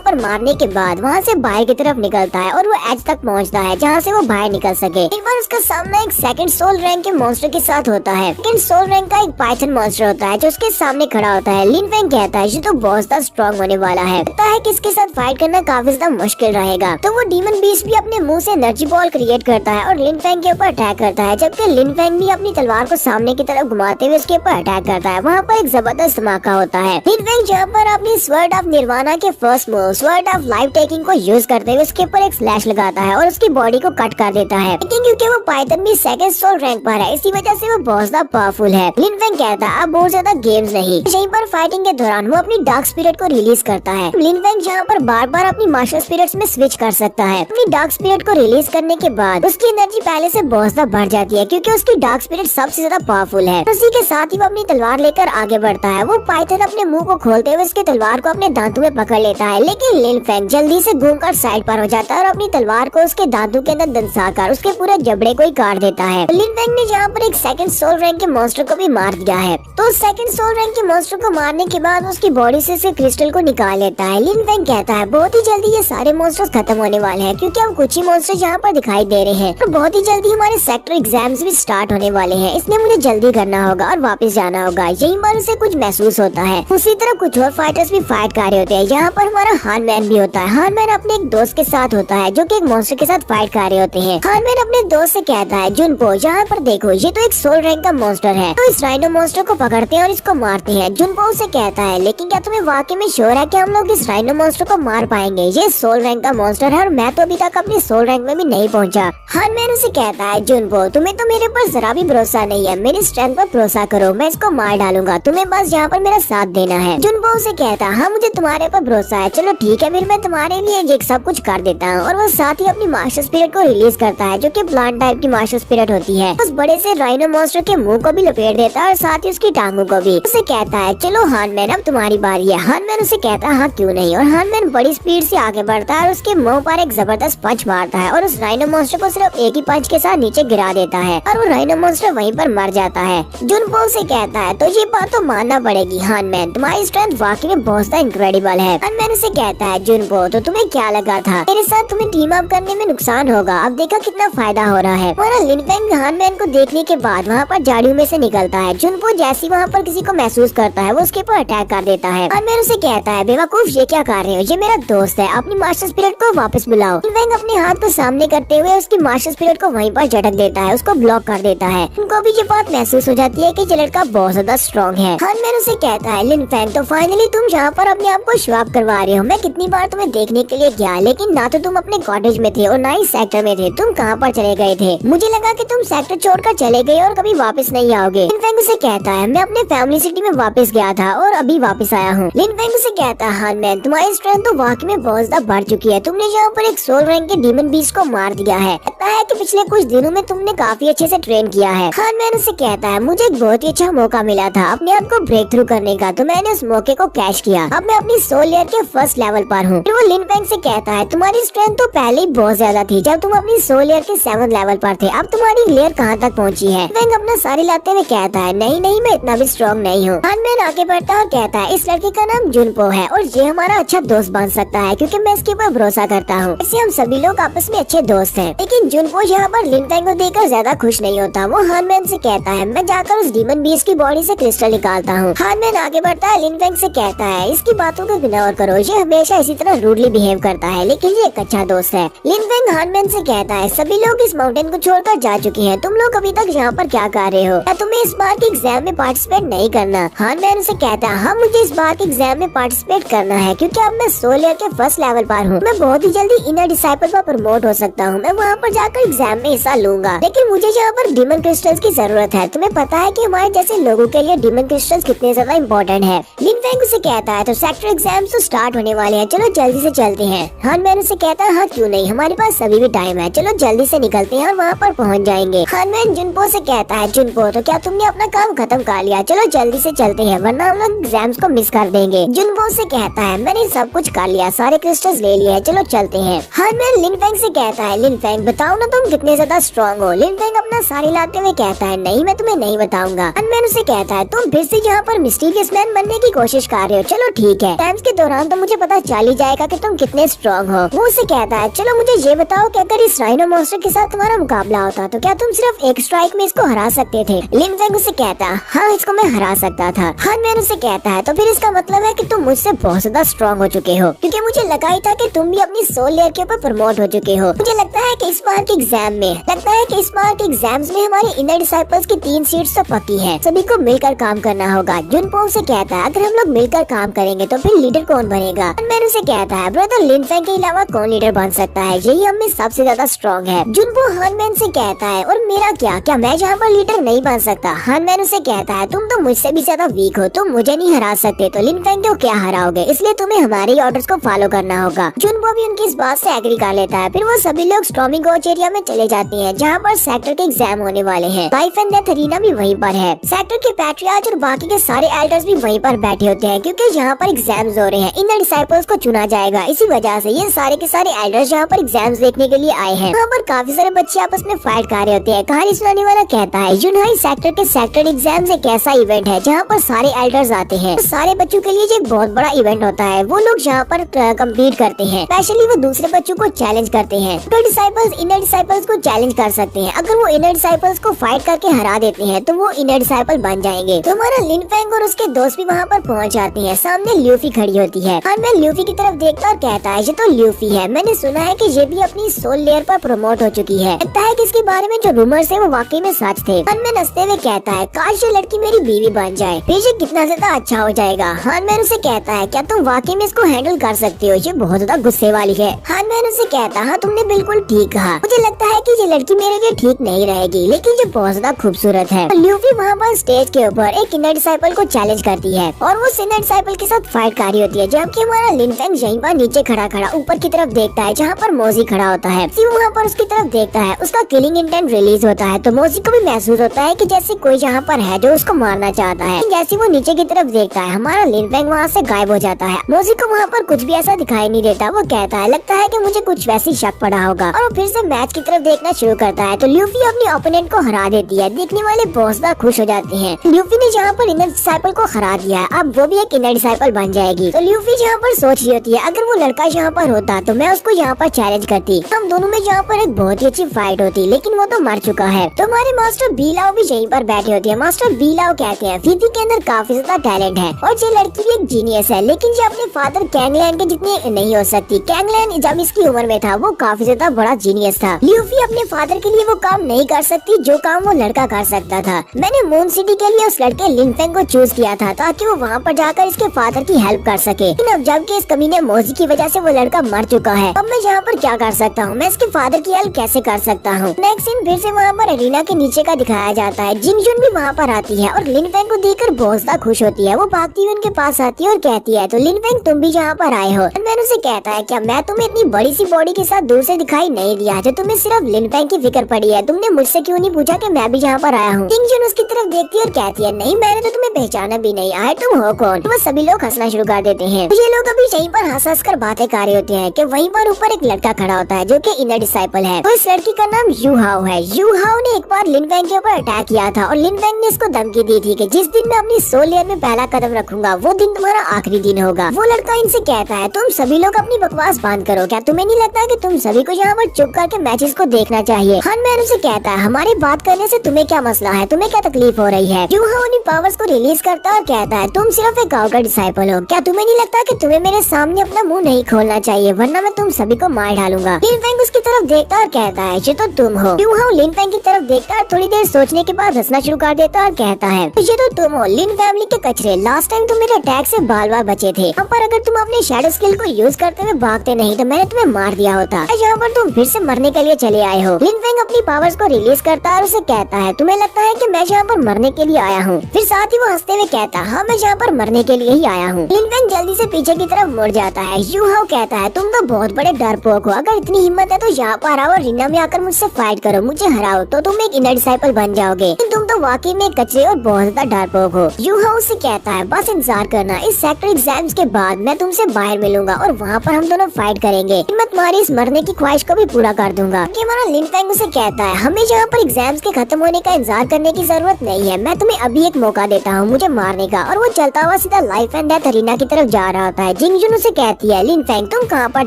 पर मारने के बाद वहाँ से बाहर की तरफ निकलता है और वो एज तक पहुँचता है जहाँ से वो बाहर निकल सके। एक बार उसका सामना एक सेकंड सोल रैंक के मॉन्स्टर के साथ होता है। सेकंड सोल रैंक का एक पाइथन मॉन्स्टर होता है जो उसके सामने खड़ा होता है। लिन फेंग कहता है, ये तो बहुत ज्यादा स्ट्रॉन्ग होने वाला है, लगता है कि इसके साथ फाइट करना काफी ज्यादा मुश्किल रहेगा। तो वो डीमन बीस्ट भी अपने मुंह से एनर्जी बॉल क्रिएट करता है और लिन फेंग के ऊपर अटैक करता है, जबकि लिन फेंग भी अपनी तलवार को सामने की तरफ घुमाते हुए उसके ऊपर अटैक करता है। वहाँ पर एक जबरदस्त धमाका होता है। लिन फेंग जहाँ पर अपनी स्वर्ड ऑफ निर्वाणा के first move sword of life taking को यूज करते हुए उसके ऊपर एक स्लैश लगाता है और उसकी बॉडी को कट कर देता है। लेकिन क्योंकि वो पाइथन भी सेकंड सोल रैंक पर है, इसी वजह से वो बहुत ज्यादा पावरफुल है। लिन फेंग कहता है, अब बहुत ज्यादा गेम्स नहीं। यहीं पर फाइटिंग के दौरान वो अपनी डार्क स्पिरिट को रिलीज करता है। लिन फेंग जहाँ पर बार बार अपनी मार्शल स्पिरिट्स में स्विच कर सकता है। अपनी डार्क स्पिरिट को रिलीज करने के बाद उसकी एनर्जी पहले से बहुत ज्यादा बढ़ जाती है, क्योंकि उसकी डार्क स्पिरिट सबसे ज्यादा पावरफुल है। उसी के साथ ही वो अपनी तलवार लेकर आगे बढ़ता है। वो पाइथन अपने मुंह को खोलते हुए उसकी तलवार को अपने दांतों में पकड़ लेता है, लेकिन लिन फेंग जल्दी से घूमकर साइड पर हो जाता है और अपनी तलवार को उसके दांतों के अंदर दंसाकर उसके पूरे जबड़े को ही काट देता है। लिन फेंग ने जहाँ पर एक सेकंड सोल रैंक के मॉन्स्टर को भी मार दिया है। तो सेकंड सोल रैंक के मॉन्स्टर को मारने के बाद उसकी बॉडी से क्रिस्टल को निकाल लेता है। लिन फेंग कहता है, बहुत ही जल्दी ये सारे मॉन्स्टर्स खत्म होने वाले हैं, क्योंकि अब कुछ ही मॉन्स्टर्स यहाँ पर दिखाई दे रहे हैं और बहुत ही जल्दी हमारे सेक्टर एग्जाम्स भी स्टार्ट होने वाले हैं, इसलिए मुझे जल्दी करना होगा और वापस जाना होगा। यहीं पर उसे कुछ महसूस होता है। उसी तरह कुछ और फाइटर्स भी फाइट कर रहे होते हैं। यहाँ पर हमारा हान मैन भी होता है। हान मैन अपने एक दोस्त के साथ होता है जो कि एक मॉन्स्टर के साथ फाइट कर रहे होते हैं। हान मैन अपने दोस्त से कहता है, जुनपो यहाँ पर देखो, ये तो एक सोल रैंक का मॉन्स्टर है। तो इस राइनो मॉन्स्टर को पकड़ते हैं और इसको मारते हैं। जुनपो उसे कहता है, लेकिन क्या तुम्हें वाकई में श्योर है कि हम लोग इस राइनो मॉन्स्टर को मार पाएंगे? ये सोल रैंक का मॉन्स्टर है और मैं तो अभी तक अपने सोल रैंक में भी नहीं पहुंचा। हान मैन उसे कहता है, जुनपो तुम्हें तो मेरे पर जरा भी भरोसा नहीं है, मेरी स्ट्रेंथ पर भरोसा करो, मैं इसको मार डालूंगा, तुम्हें बस यहाँ पर मेरा साथ देना है। जुनपो उसे कहता है, हाँ मुझे तुम्हारे पर भरोसा है, चलो ठीक है, फिर मैं तुम्हारे लिए ये सब कुछ कर देता हूँ। और वो साथ ही अपनी मास्टर स्पिरिट को रिलीज करता है, जो कि प्लांट टाइप की मास्टर स्पिरिट होती है। उस बड़े से राइनो मॉन्स्टर के मुंह को भी लपेट देता है और साथ ही उसकी टांगों को भी। उसे कहता है, चलो हान मैन अब तुम्हारी बारी है। हान मैन उसे कहता है, हाँ क्यों नहीं। और हान मैन बड़ी स्पीड से आगे बढ़ता है और उसके मुंह पर एक जबरदस्त पंच मारता है और उस राइनो मॉन्स्टर को सिर्फ एक ही पंच के साथ नीचे गिरा देता है और वो राइनो मॉन्स्टर वहीं पर मर जाता है। जुनपो से कहता है, तो ये बात तो मानना पड़ेगी हान मैन, तुम्हारी स्ट्रेंथ वाकई में बहुत ज्यादा इनक्रेडिबल है। हान मैन उसे कहता है, जुनपो तो तुम्हें क्या लगा था मेरे साथ तुम्हें टीम अप करने में नुकसान होगा, अब देखा कितना फायदा हो रहा है। हमारा लिन फेंग हान मैन को देखने के बाद वहाँ पर झाड़ियों में से निकलता है। जुनपो जैसे वहाँ पर किसी को महसूस करता है वो उसके ऊपर अटैक कर देता है। हान मैन उसे कहता है, बेवकूफ ये क्या कर रहे हो, ये मेरा दोस्त है, अपनी मास्टर स्पिरिट को वापस बुलाओ। लिन फेंग अपने हाथ को सामने करते हुए उसकी मास्टर स्पिरिट को वहीं पर झटक देता है, उसको ब्लॉक कर देता है। उनको भी ये बात महसूस हो जाती है कि ये लड़का बहुत ज्यादा स्ट्रॉन्ग है। हान मैन उसे कहता है, लिन फेंग तो फाइनली तुम यहाँ पर अपने आप को शो ऑफ करवा रहे हो। मैं कितनी बार तुम्हें देखने के लिए गया, लेकिन ना तो तुम अपने कॉटेज में थे और ना ही सेक्टर में थे, तुम कहाँ पर चले गए थे? मुझे लगा कि तुम सेक्टर छोड़कर चले गए और कभी वापस नहीं आओगे। लिन फेंग उसे कहता है, मैं अपने फैमिली सिटी में वापस गया था और अभी वापस आया हूँ। लिन फेंग उसे कहता है, हान मैन तुम्हारी स्ट्रेंथ तो वाकई में बहुत ज्यादा बढ़ चुकी है, तुमने यहाँ पर एक सोल रैंक के डीमन बीस्ट को मार दिया है, लगता है कि पिछले कुछ दिनों में तुमने काफी अच्छे से ट्रेन किया है। हान मैन उसे कहता है, मुझे एक बहुत ही अच्छा मौका मिला था अपने आप को ब्रेक थ्रू करने का, तो मैंने उस मौके को कैश किया। अब मैं अपनी सोल लेयर के फर्स्ट फर्स्ट लेवल पर हूँ। फिर वो लिन फेंग से कहता है तुम्हारी स्ट्रेंथ तो पहले ही बहुत ज्यादा थी जब तुम अपनी सोल लेयर के 7th लेवल पर थे, अब तुम्हारी लेयर कहाँ तक पहुँची है। फेंग अपना सारी लाते हुए कहता है नहीं नहीं मैं इतना भी स्ट्रॉन्ग नहीं हूँ। हानमैन आगे बढ़ता है और कहता है इस लड़के का नाम जुनपो है और ये हमारा अच्छा दोस्त बन सकता है क्योंकि मैं इसके ऊपर भरोसा करता हूँ। इससे हम सभी लोग आपस में अच्छे दोस्त हैं। लेकिन जुनपो यहाँ पर लिन फेंग को देखकर ज्यादा खुश नहीं होता। वो हानमैन से कहता है मैं जाकर उस डीमन बीस्ट की बॉडी से क्रिस्टल निकालता हूँ। हानमैन आगे बढ़ता है, लिन फेंग से कहता है इसकी बातों को इग्नोर करो, ये हमेशा इसी तरह रूडली बिहेव करता है लेकिन ये एक अच्छा दोस्त है। लिन फेंग हानमैन से कहता है सभी लोग इस माउंटेन को छोड़कर जा चुके हैं, तुम लोग अभी तक यहाँ पर क्या कर रहे हो, क्या तुम्हें इस बार के एग्जाम में पार्टिसिपेट नहीं करना। हानमैन से कहता है हाँ मुझे इस बार के एग्जाम में पार्टिसिपेट करना है क्योंकि अब मैं सोल लेयर के फर्स्ट लेवल पर हूँ। मैं बहुत ही जल्दी इनर डिसाइपल पर प्रमोट हो सकता हूँ। मैं वहाँ पर जाकर एग्जाम में हिस्सा लूंगा, लेकिन मुझे यहाँ पर डीमन क्रिस्टल्स की जरूरत है। तुम्हें पता है कि हमारे जैसे लोगों के लिए डीमन क्रिस्टल्स कितने ज्यादा इम्पोर्टेंट है। लिन फेंग उसे कहता है तो सेक्टर एग्जाम्स तो स्टार्ट होने वाले हैं, चलो जल्दी से चलते हैं। हानमैन उसे कहता है हाँ क्यों नहीं, हमारे पास अभी भी टाइम है, चलो जल्दी से निकलते हैं और वहाँ पर पहुँच जाएंगे। हानमैन जुनपो से कहता है जुनपो तो क्या तुमने अपना काम खत्म कर लिया, चलो जल्दी से चलते हैं वरना हम लोग एग्जाम्स को मिस कर देंगे। जुनपो से कहता है मैंने सब कुछ कर लिया, सारे क्रिस्टल्स ले लिए हैं, चलो चलते हैं। हानमैन लिन फेंग से कहता है लिन फेंग बताओ ना तुम कितने ज्यादा स्ट्रॉन्ग हो। लिन फेंग अपना सारी लाते हुए कहता है नहीं मैं तुम्हें नहीं बताऊंगा। हानमैन उसे कहता है तुम फिर से यहाँ पर मिस्टीरियस मैन बनने की कोशिश कर रहे हो, चलो ठीक है टाइम्स के दौरान तो मुझे पता चल ही जाएगा कि तुम कितने स्ट्रॉन्ग हो। वो उसे कहता है चलो मुझे ये बताओ कि अगर इस राइनो मॉन्स्टर के साथ तुम्हारा मुकाबला होता तो क्या तुम सिर्फ एक स्ट्राइक में इसको हरा सकते थे। लिन फेंग उसे कहता है हाँ इसको मैं हरा सकता था। हानमैन उसे कहता है तो फिर इसका मतलब है कि तुम मुझसे बहुत ज्यादा स्ट्रॉन्ग हो चुके हो, क्योंकि मुझे लगा ही था कि तुम भी अपनी सोल लेयर के ऊपर प्रमोट हो चुके हो। मुझे लगता है कि इस बार के एग्जाम्स में हमारे इनर डिसाइपल्स की 3 सीट्स तो पक्की है, सभी को मिलकर काम करना होगा। जुनपो से कहता है अगर हम लोग मिलकर काम करेंगे तो फिर लीडर कौन बनेगा। हानमैन उसे कहता है ब्रदर लिन फेंग के अलावा कौन लीडर बन सकता है, यही हम में सबसे ज्यादा स्ट्रॉन्ग है। जुनपो हानमैन से कहता है और मेरा क्या मैं यहाँ पर लीडर नहीं बन सकता। हानमैन उसे कहता है तुम तो मुझसे भी ज्यादा वीक हो, तुम मुझे नहीं हरा सकते तो लिन फेंग को क्या हराओगे, इसलिए तुम्हें हमारे ऑर्डर्स को फॉलो करना होगा। जुनपो भी उनकी इस बात से एग्री कर लेता है। फिर वो सभी लोग स्टॉर्मी गोच एरिया में चले जाते हैं जहाँ पर सेक्टर के एग्जाम होने वाले हैं। लाइफ एंड डेथ अरीना भी वहीं पर है। सेक्टर के पैट्रियार्च और बाकी के सारे एल्डर्स भी वहीं पर बैठे होते हैं क्योंकि यहाँ पर एग्जाम्स हो रहे हैं, इनर डिसाइपल्स को चुना जाएगा। इसी वजह से ये सारे के सारे एल्डर्स यहाँ पर एग्जाम्स देखने के लिए आए हैं। यहाँ पर काफी सारे बच्चे आपस में फाइट कर रहे होते हैं। कहानी सुनाने वाला कहता है यूनहाई सेक्टर के सेक्टर एग्जाम्स एक ऐसा इवेंट है जहाँ पर सारे एल्डर्स आते हैं। सारे बच्चों के लिए ये बहुत बड़ा इवेंट होता है। वो लोग यहाँ पर कम्पीट करते हैं, स्पेशली वो दूसरे बच्चों को चैलेंज करते हैं। तो डिसाइपल्स इनर डिसाइपल्स को चैलेंज कर सकते हैं। अगर वो इनर डिसाइपल्स को फाइट करके हरा देते हैं तो वो इनर डिसाइपल बन जाएंगे। तो हमारा लिन फेंग और उसके दोस्त भी वहाँ पर पहुँच जाते हैं। सामने ल्यूफी खड़ी होती है। हानमैन ल्यूफी की तरफ देखता और कहता है ये तो ल्यूफी है, मैंने सुना है कि ये भी अपनी सोल लेयर पर प्रमोट हो चुकी है। लगता है कि इसके बारे में जो रूमर्स है वो वाकई में सच थे। हानमैन हंसते हुए कहता है काश ये लड़की मेरी बीवी बन जाए, फिर ये कितना ज्यादा अच्छा हो जाएगा। हानमैन उसे कहता है क्या तुम वाकई में इसको हैंडल कर सकते हो, ये बहुत ज्यादा गुस्से वाली है। हानमैन उसे कहता है हाँ तुमने बिल्कुल ठीक कहा, मुझे लगता है कि ये लड़की मेरे लिए ठीक नहीं रहेगी लेकिन ये बहुत ज्यादा खूबसूरत है। ल्यूफी वहाँ पर स्टेज के ऊपर एक इनर डिसाइपल को चैलेंज करती है और वो इनर डिसाइपल के साथ फाइट कर रही होती है, जबकि हमारा लिन फेंग यहीं पर नीचे खड़ा ऊपर की तरफ देखता है जहाँ पर मोजी खड़ा होता है। वहाँ पर उसकी तरफ देखता है, उसका किलिंग इंटेंट रिलीज होता है तो मोजी को भी महसूस होता है कि जैसे कोई यहाँ पर है जो उसको मारना चाहता है। जैसे वो नीचे की तरफ देखता है हमारा लिन फेंग वहाँ से गायब हो जाता है। मोजी को वहाँ पर कुछ भी ऐसा दिखाई नहीं देता। वो कहता है लगता है कि मुझे कुछ वैसी शक पड़ा होगा और वो फिर से मैच की तरफ देखना शुरू करता है। तो ल्यूफी अपनी ओपोनेंट को हरा देती है। देखने वाले बहुत ज्यादा खुश हो जाते हैं। ल्यूफी ने जहाँ पर इनर डिसाइपल को हरा दिया है, अब वो भी एक इनर डिसाइपल बन जाएगी। तो ल्यूफी जहाँ पर सोच रही होती है अगर वो लड़का यहाँ पर होता तो मैं उसको यहाँ पर चैलेंज करती, हम दोनों में यहाँ पर एक बहुत ही अच्छी फाइट होती, लेकिन वो तो मर चुका है। तो हमारे मास्टर बीलाओ भी यहीं पर बैठे होते हैं। मास्टर बीलाओ कहते हैं फीफी के अंदर काफी ज्यादा टैलेंट है और ये लड़की भी एक जीनियस है, लेकिन ये अपने फादर कैंगलैन के जितनी नहीं हो सकती। कैंगलैन जब इसकी उम्र में था वो काफी ज्यादा बड़ा जीनियस था। ल्यूफी अपने फादर के लिए वो काम नहीं कर सकती जो काम वो लड़का कर सकता था। मैंने मून सिटी के लिए उस लड़के लिन फेंग को चूज किया था ताकि वो वहाँ पर जाकर इसके फादर की हेल्प कर सके, लेकिन अब जबकि इस कमीने मोजी की वजह से वो लड़का मर चुका है, अब मैं यहाँ पर क्या कर सकता हूँ, मैं इसके फादर की हेल्प कैसे कर सकता हूँ। नेक्स्ट सीन फिर से वहाँ पर अरीना के नीचे का दिखाया जाता है। जिंगजुन भी वहाँ पर आती है और लिन फेंग को देखकर बहुत ज्यादा खुश होती है। वो भागती हुई उनके पास आती है और कहती है तो लिन फेंग तुम भी यहाँ पर आए हो। मैंने उसे कहता है क्या मैं तुम्हें इतनी बड़ी सी बॉडी के साथ दूर से दिखाई नहीं दिया जो तुम्हें सिर्फ लिन फेंग की फिक्र पड़ी है, तुमने मुझसे क्यों नहीं पूछा कि मैं भी यहाँ पर आया हूँ। जिंगजुन उसकी तरफ देखती है और कहती है नहीं मैंने तो तुम्हें पहचाना भी नहीं, आए तुम हो कौन। वो सभी लोग हंसना शुरू कर देते हैं। तो ये लोग अभी यहीं पर हंस हंस कर बातें कर रहे होते हैं कि वहीं पर ऊपर एक लड़का खड़ा होता है जो कि इनर डिसाइपल है। तो इस लड़की का नाम यू हाओ है। यू हाओ ने एक बार लिन फैंग के ऊपर अटैक किया था और लिन फैंग ने इसको धमकी दी थी कि जिस दिन मैं अपनी सोल लेयर में पहला कदम रखूंगा वो दिन तुम्हारा आखिरी दिन होगा। वो लड़का इनसे कहता है तुम सभी लोग अपनी बकवास बंद करो, क्या तुम्हें नहीं लगता कि तुम सभी को यहाँ पर चुप करके मैचेस को देखना चाहिए। हन मैन उसे कहता है हमारी बात करने से तुम्हें क्या मसला है, तुम्हें क्या तकलीफ हो रही है। यू हाओ अपनी पावर्स को रिलीज करता है और कहता है तुम सिर्फ एक गाँव का डिसाइपल हो, क्या तुम्हें नहीं लगता कि तुम्हें मेरे सामने अपना मुंह नहीं खोलना चाहिए वरना मैं तुम सभी को मार डालूंगा। लिन फैंग उसकी तरफ देखता और कहता है ये तो तुम हो। यू हाओ लिन फैंग की तरफ देखता है, थोड़ी देर सोचने के बाद हंसना शुरू कर देता और कहता है ये तो तुम हो लिन फैमिली के कचरे, लास्ट टाइम तुम मेरे अटैक से बाल बाल बचे थे। यहाँ पर अगर तुम अपने शैडो स्किल को यूज करते हुए भागते नहीं तो मैंने तुम्हें मार दिया होता। यहाँ पर तुम फिर से मरने के लिए चले आए हो। लिन फैंग अपनी पावर्स को रिलीज करता है और उसे कहता है तुम्हें लगता है कि मैं यहाँ पर मरने के लिए आया हूँ। फिर साथ ही वो हंसते हुए कहता है हाँ मैं यहाँ पर मरने के लिए ही आया हूँ। लिन फैंग जल्दी से पीछे की तरफ मुड़ जाता है। यू हाओ कहता है तुम तो बहुत बड़े डरपोक हो, अगर इतनी हिम्मत है तो यहाँ पर आओ और रीना में आकर मुझसे फाइट करो, मुझे हराओ तो तुम एक इनर डिसाइपल बन जाओगे। तुम तो वाकई में कचरे और बहुत ज्यादा डरपोक हो। यू हाओ से कहता है बस इंतजार करना, इस सेक्टर एग्जाम्स के बाद मैं तुमसे बाहर मिलूंगा और वहाँ पर हम दोनों फाइट करेंगे। मैं तुम्हारी इस मरने की ख्वाहिश को भी पूरा कर दूंगा। हमारा लिन फैंग उसे कहता है हमें यहाँ पर एग्जाम्स के खत्म होने का इंतजार करने की जरूरत नहीं है, मैं तुम्हें अभी एक मौका देता हूँ मुझे मारने का। और वो चलता हुआ सीधा लाइफ एंड डेथ अरीना की तरफ जा रहा होता है। जिंगजुन उसे कहती है लिन फैंग तुम कहाँ पर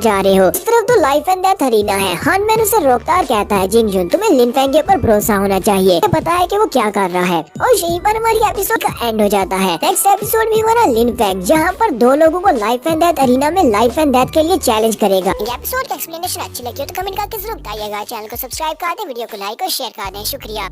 जा रहे हो, इस तरफ तो लाइफ एंड डेथ अरीना है। हान मैन उसे रोकता और कहता है जिंगजुन तुम्हें लिन फैंग के ऊपर भरोसा होना चाहिए, पता है कि वो क्या कर रहा है। और यहीं पर हमारी एपिसोड का एंड हो जाता है। नेक्स्ट एपिसोड में हमारा लिन फैंग जहाँ पर दो लोगों को लाइफ एंड डेथ अरीना में लाइफ एंड डेथ के लिए चैलेंज करेगा। एपिसोड की एक्सप्लेनेशन अच्छी लगी हो तो कमेंट करके जरूर बताइएगा। चैनल को सब्सक्राइब कर दें, वीडियो को लाइक और शेयर कर दें। शुक्रिया।